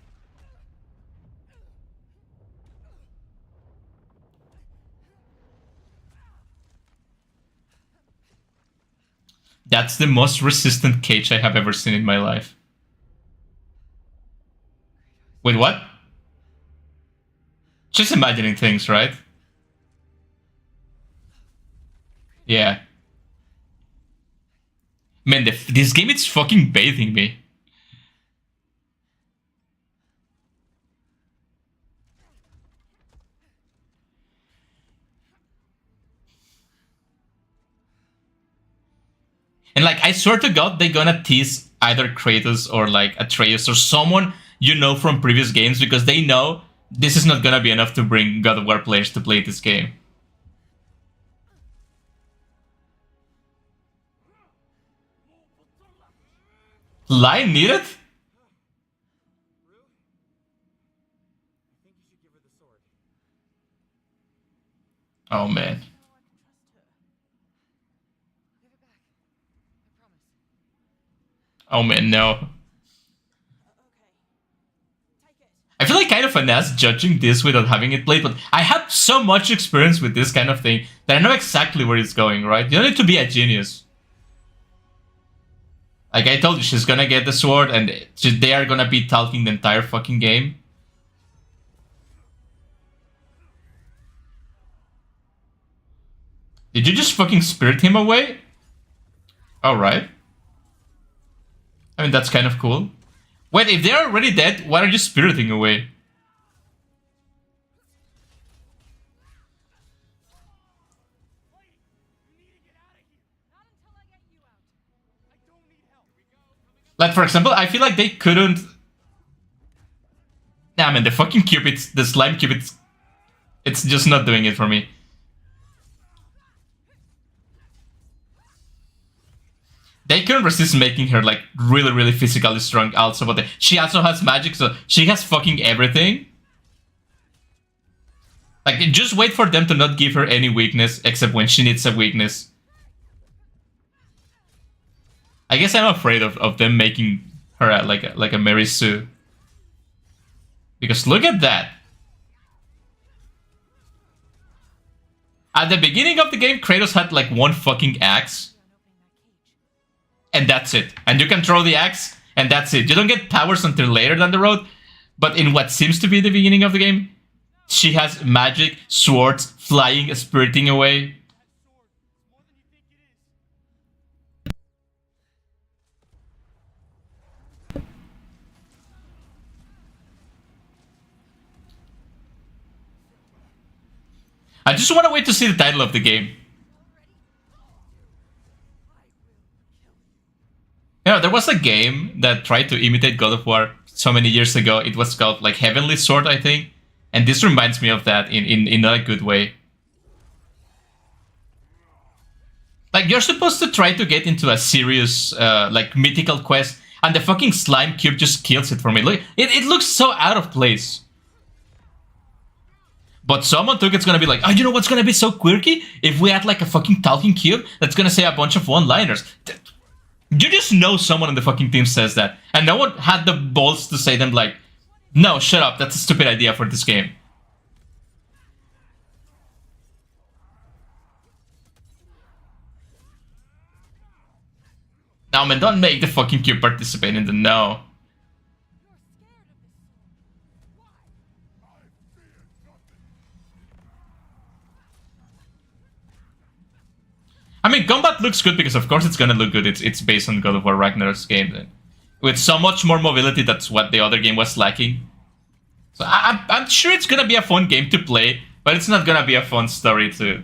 That's the most resistant cage I have ever seen in my life. Wait, what? Just imagining things, right? Yeah. Man, this game is fucking bathing me. And like, I swear to God, they're gonna tease either Kratos or like Atreus or someone you know from previous games because they know this is not gonna be enough to bring God of War players to play this game. Line needed? Oh man. Oh man, no. kind of an ass judging this without having it played, but I have so much experience with this kind of thing that I know exactly where it's going, right? You don't need to be a genius. Like I told you, she's gonna get the sword and they are gonna be talking the entire fucking game. Did you just fucking spirit him away? Alright. I mean, that's kind of cool. Wait, if they're already dead, why are you spiriting away? Like, for example, I feel like they couldn't... Nah, man, the fucking cube, the slime cube, it's just not doing it for me. They couldn't resist making her, like, really, really physically strong also, but she also has magic, so she has fucking everything. Like, just wait for them to not give her any weakness, except when she needs a weakness. I guess I'm afraid of them making her like a Mary Sue. Because look at that. At the beginning of the game, Kratos had like one fucking axe. And that's it. And you can throw the axe, and that's it. You don't get powers until later down the road. But in what seems to be the beginning of the game, she has magic, swords, flying, spiriting away. I just want to wait to see the title of the game. You know, there was a game that tried to imitate God of War so many years ago. It was called like Heavenly Sword, I think. And this reminds me of that in not a good way. Like, you're supposed to try to get into a serious, like, mythical quest, and the fucking slime cube just kills it for me. Look, it looks so out of place. But someone took it's gonna be like, oh, you know what's gonna be so quirky? If we add like a fucking talking cube that's gonna say a bunch of one-liners. You just know someone on the fucking team says that. And no one had the balls to say them like, no, shut up, that's a stupid idea for this game. No, man, don't make the fucking cube participate in the no. I mean, combat looks good because, of course, it's gonna look good. It's based on God of War Ragnarok's game. With so much more mobility, that's what the other game was lacking. So I'm sure it's gonna be a fun game to play, but it's not gonna be a fun story to...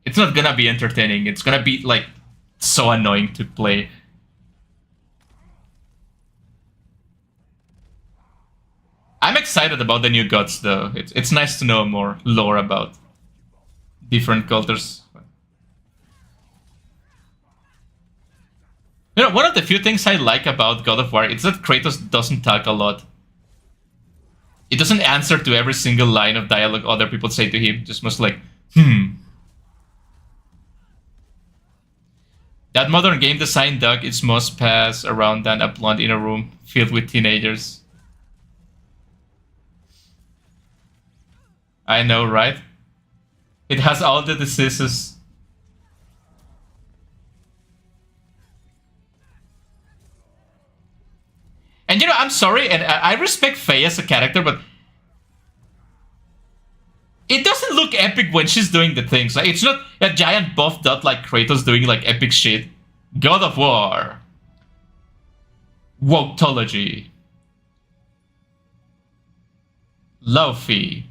It's not gonna be entertaining. It's gonna be, like, so annoying to play. I'm excited about the new gods, though. It's nice to know more lore about different cultures. You know, one of the few things I like about God of War is that Kratos doesn't talk a lot. He doesn't answer to every single line of dialogue other people say to him, just most like, That modern game design dog is must pass around than a blonde in a room filled with teenagers. I know, right? It has all the diseases. And you know, I'm sorry, and I respect Faye as a character, but it doesn't look epic when she's doing the things. Like, it's not a giant buff dot like Kratos doing like epic shit. God of War. Watchalogy. Lofi.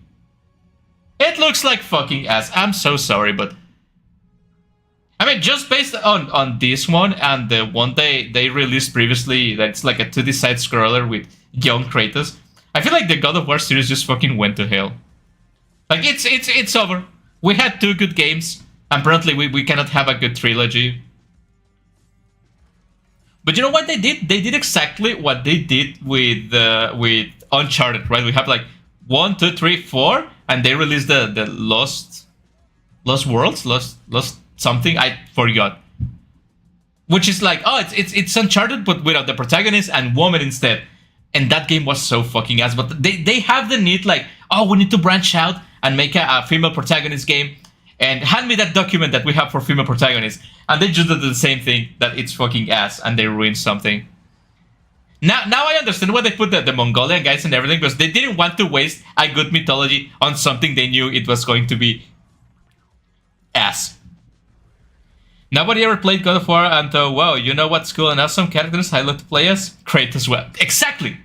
It looks like fucking ass. I'm so sorry, but I mean, just based on this one and the one they released previously, that's like a 2D side scroller with young Kratos, I feel like the God of War series just fucking went to hell. Like, it's over. We had 2 good games. Apparently, we cannot have a good trilogy. But you know what they did? They did exactly what they did with Uncharted, right? We have like 1, 2, 3, 4, and they released the Lost Worlds, Lost something, I forgot. Which is like, oh, it's Uncharted, but without the protagonist and woman instead. And that game was so fucking ass. But they have the need, like, oh, we need to branch out and make a female protagonist game. And hand me that document that we have for female protagonists. And they just did the same thing, that it's fucking ass, and they ruined something. Now I understand why they put the Mongolian guys and everything, because they didn't want to waste a good mythology on something they knew it was going to be ass. Nobody ever played God of War and thought, wow, you know what's cool and awesome characters I love to play as? Kratos. Well, exactly!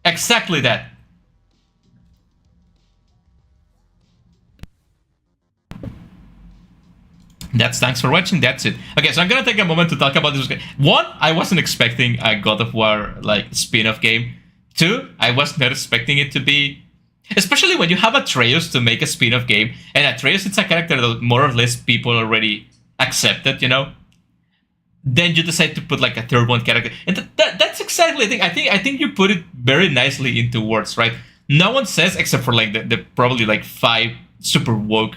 Exactly that. Thanks for watching. That's it. Okay, so I'm gonna take a moment to talk about this game. One, I wasn't expecting a God of War like spin-off game. Two, I was not expecting it to be, especially when you have Atreus to make a spin-off game, and Atreus it's a character that more or less people already accepted, you know. Then you decide to put like a third one character, and that's exactly the thing. I think you put it very nicely into words, right? No one says, except for like the probably like 5 super woke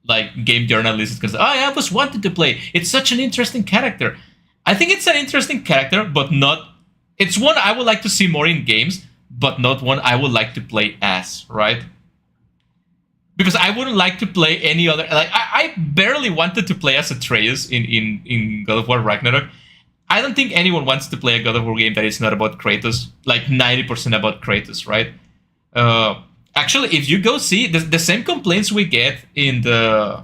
like game journalists, because I always wanted to play. It's such an interesting character. I think it's an interesting character, but not. It's one I would like to see more in games, but not one I would like to play as, right? Because I wouldn't like to play any other. Like I barely wanted to play as Atreus in God of War Ragnarok. I don't think anyone wants to play a God of War game that is not about Kratos. Like 90% about Kratos, right? Actually, if you go see the same complaints we get in the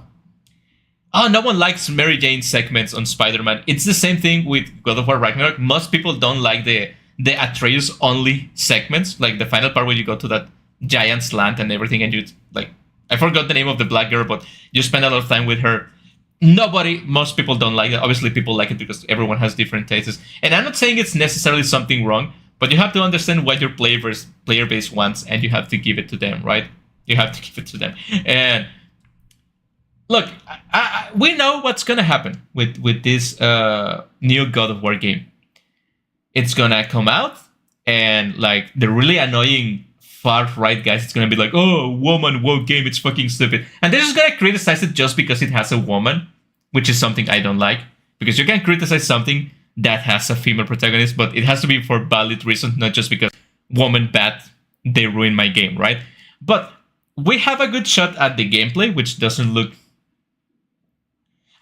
no one likes Mary Jane segments on Spider-Man. It's the same thing with God of War Ragnarok. Most people don't like the Atreus only segments, like the final part where you go to that giant's land and everything, and you like, I forgot the name of the black girl, but you spend a lot of time with her. Most people don't like it. Obviously, people like it because everyone has different tastes. And I'm not saying it's necessarily something wrong, but you have to understand what your player base wants, and you have to give it to them, right? You have to give it to them. And look, we know what's gonna happen with this new God of War game. It's gonna come out, and like the really annoying far-right guys, it's gonna be like, oh, woman woke game, it's fucking stupid. And they're just gonna criticize it just because it has a woman, which is something I don't like. Because you can criticize something that has a female protagonist, but it has to be for valid reasons, not just because woman bad, they ruin my game, right? But we have a good shot at the gameplay, which doesn't look...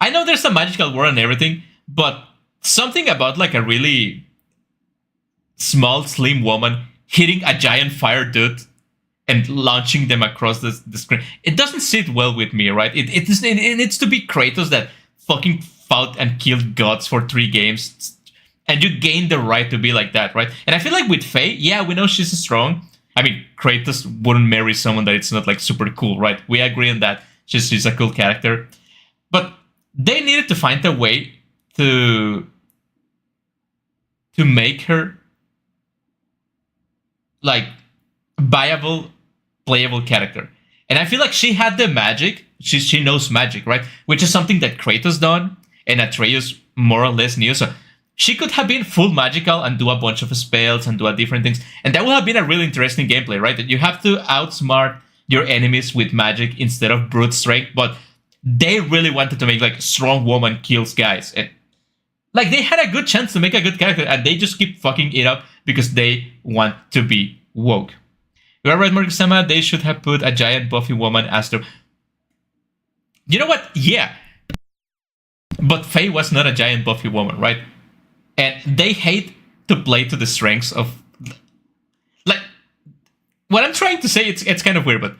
I know there's a magical world and everything, but something about like a really small, slim woman hitting a giant fire dude and launching them across the screen, it doesn't sit well with me, right? It needs to be Kratos that fucking fought and killed gods for 3 games, and you gain the right to be like that, right? And I feel like with Faye, yeah, we know she's strong. I mean, Kratos wouldn't marry someone that it's not like super cool, right? We agree on that. She's a cool character. But they needed to find a way to make her like viable, playable character. And I feel like she had the magic. She knows magic, right? Which is something that Kratos done and Atreus more or less knew. So she could have been full magical and do a bunch of spells and do different things. And that would have been a really interesting gameplay, right? That you have to outsmart your enemies with magic instead of brute strength. But they really wanted to make like strong woman kills guys. And like they had a good chance to make a good character, and they just keep fucking it up because they want to be woke. You're right, Morgan-sama, they should have put a giant buffy woman as their... You know what? Yeah. But Faye was not a giant buffy woman, right? And they hate to play to the strengths of... Like, what I'm trying to say, it's kind of weird, but...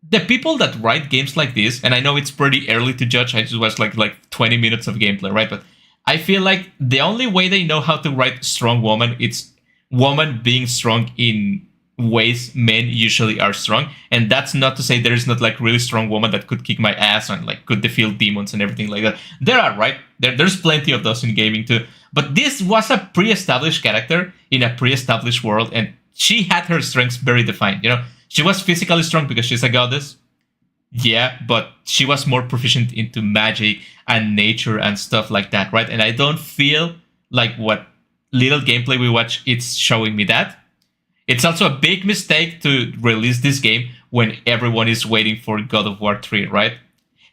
The people that write games like this, and I know it's pretty early to judge, I just watched like 20 minutes of gameplay, right? But I feel like the only way they know how to write strong woman, it's woman being strong in ways men usually are strong. And that's not to say there is not like really strong woman that could kick my ass and like could defeat demons and everything like that. There are, right? There's plenty of those in gaming too. But this was a pre-established character in a pre-established world, and she had her strengths very defined, you know? She was physically strong because she's a goddess. Yeah, but she was more proficient into magic and nature and stuff like that, right? And I don't feel like what little gameplay we watch, it's showing me that. It's also a big mistake to release this game when everyone is waiting for God of War 3, right?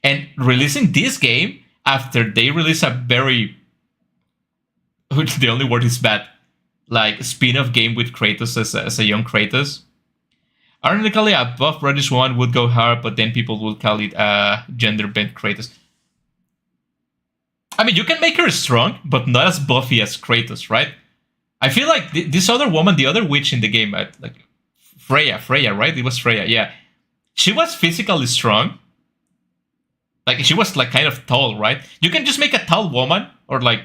And releasing this game after they release a very... The only word is bad. like spin-off game with Kratos as a young Kratos. Ironically, a buff reddish one would go hard, but then people will call it gender bent Kratos. I mean, you can make her strong, but not as buffy as Kratos, right? I feel like this other woman, the other witch in the game, like Freya, right? It was Freya, yeah. She was physically strong. Like, she was like kind of tall, right? You can just make a tall woman, or like,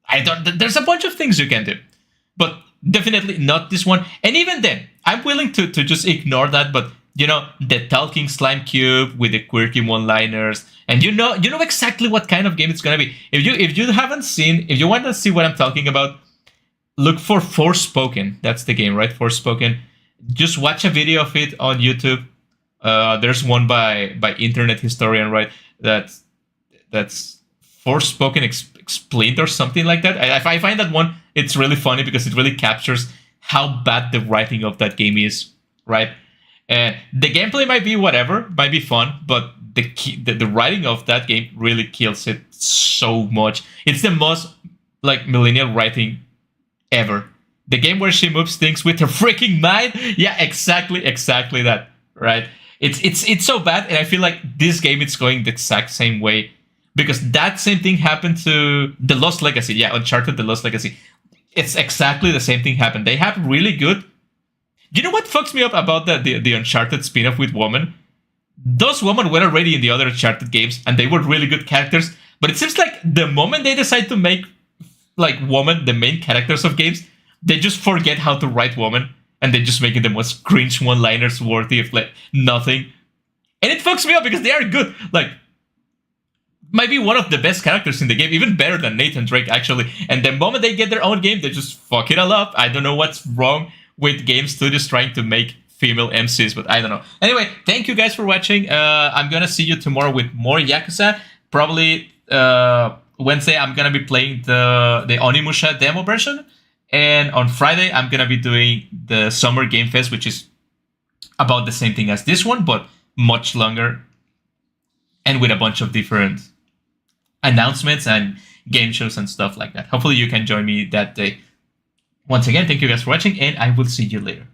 I don't. There's a bunch of things you can do, but definitely not this one. And even then, I'm willing to just ignore that. But the talking slime cube with the quirky one-liners, and you know exactly what kind of game it's gonna be. If you haven't seen, if you want to see what I'm talking about, look for Forspoken. That's the game, right? Forspoken. Just watch a video of it on YouTube. There's one by Internet Historian, right? That's Forspoken Explained or something like that. I find that one, it's really funny because it really captures how bad the writing of that game is, right? And the gameplay might be whatever, might be fun, but the writing of that game really kills it so much. It's the most like millennial writing ever. The game where she moves things with her freaking mind. Yeah, exactly that, right? It's so bad, and I feel like this game it's going the exact same way, because that same thing happened to The Lost Legacy. Yeah, Uncharted The Lost Legacy. It's exactly the same thing happened. They have really good. You know what fucks me up about the Uncharted spin-off with women? Those women were already in the other Uncharted games, and they were really good characters. But it seems like the moment they decide to make like women the main characters of games, they just forget how to write women, and they just make it the most cringe one-liners worthy of like nothing. And it fucks me up because they are good. Like, might be one of the best characters in the game, even better than Nathan Drake, actually. And the moment they get their own game, they just fuck it all up. I don't know what's wrong with game studios trying to make female MCs, but I don't know. Anyway, thank you guys for watching. I'm gonna see you tomorrow with more Yakuza. Probably Wednesday, I'm gonna be playing the Onimusha demo version. And on Friday, I'm gonna be doing the Summer Game Fest, which is about the same thing as this one, but much longer, and with a bunch of different announcements and game shows and stuff like that. Hopefully you can join me that day. Once again, thank you guys for watching, and I will see you later.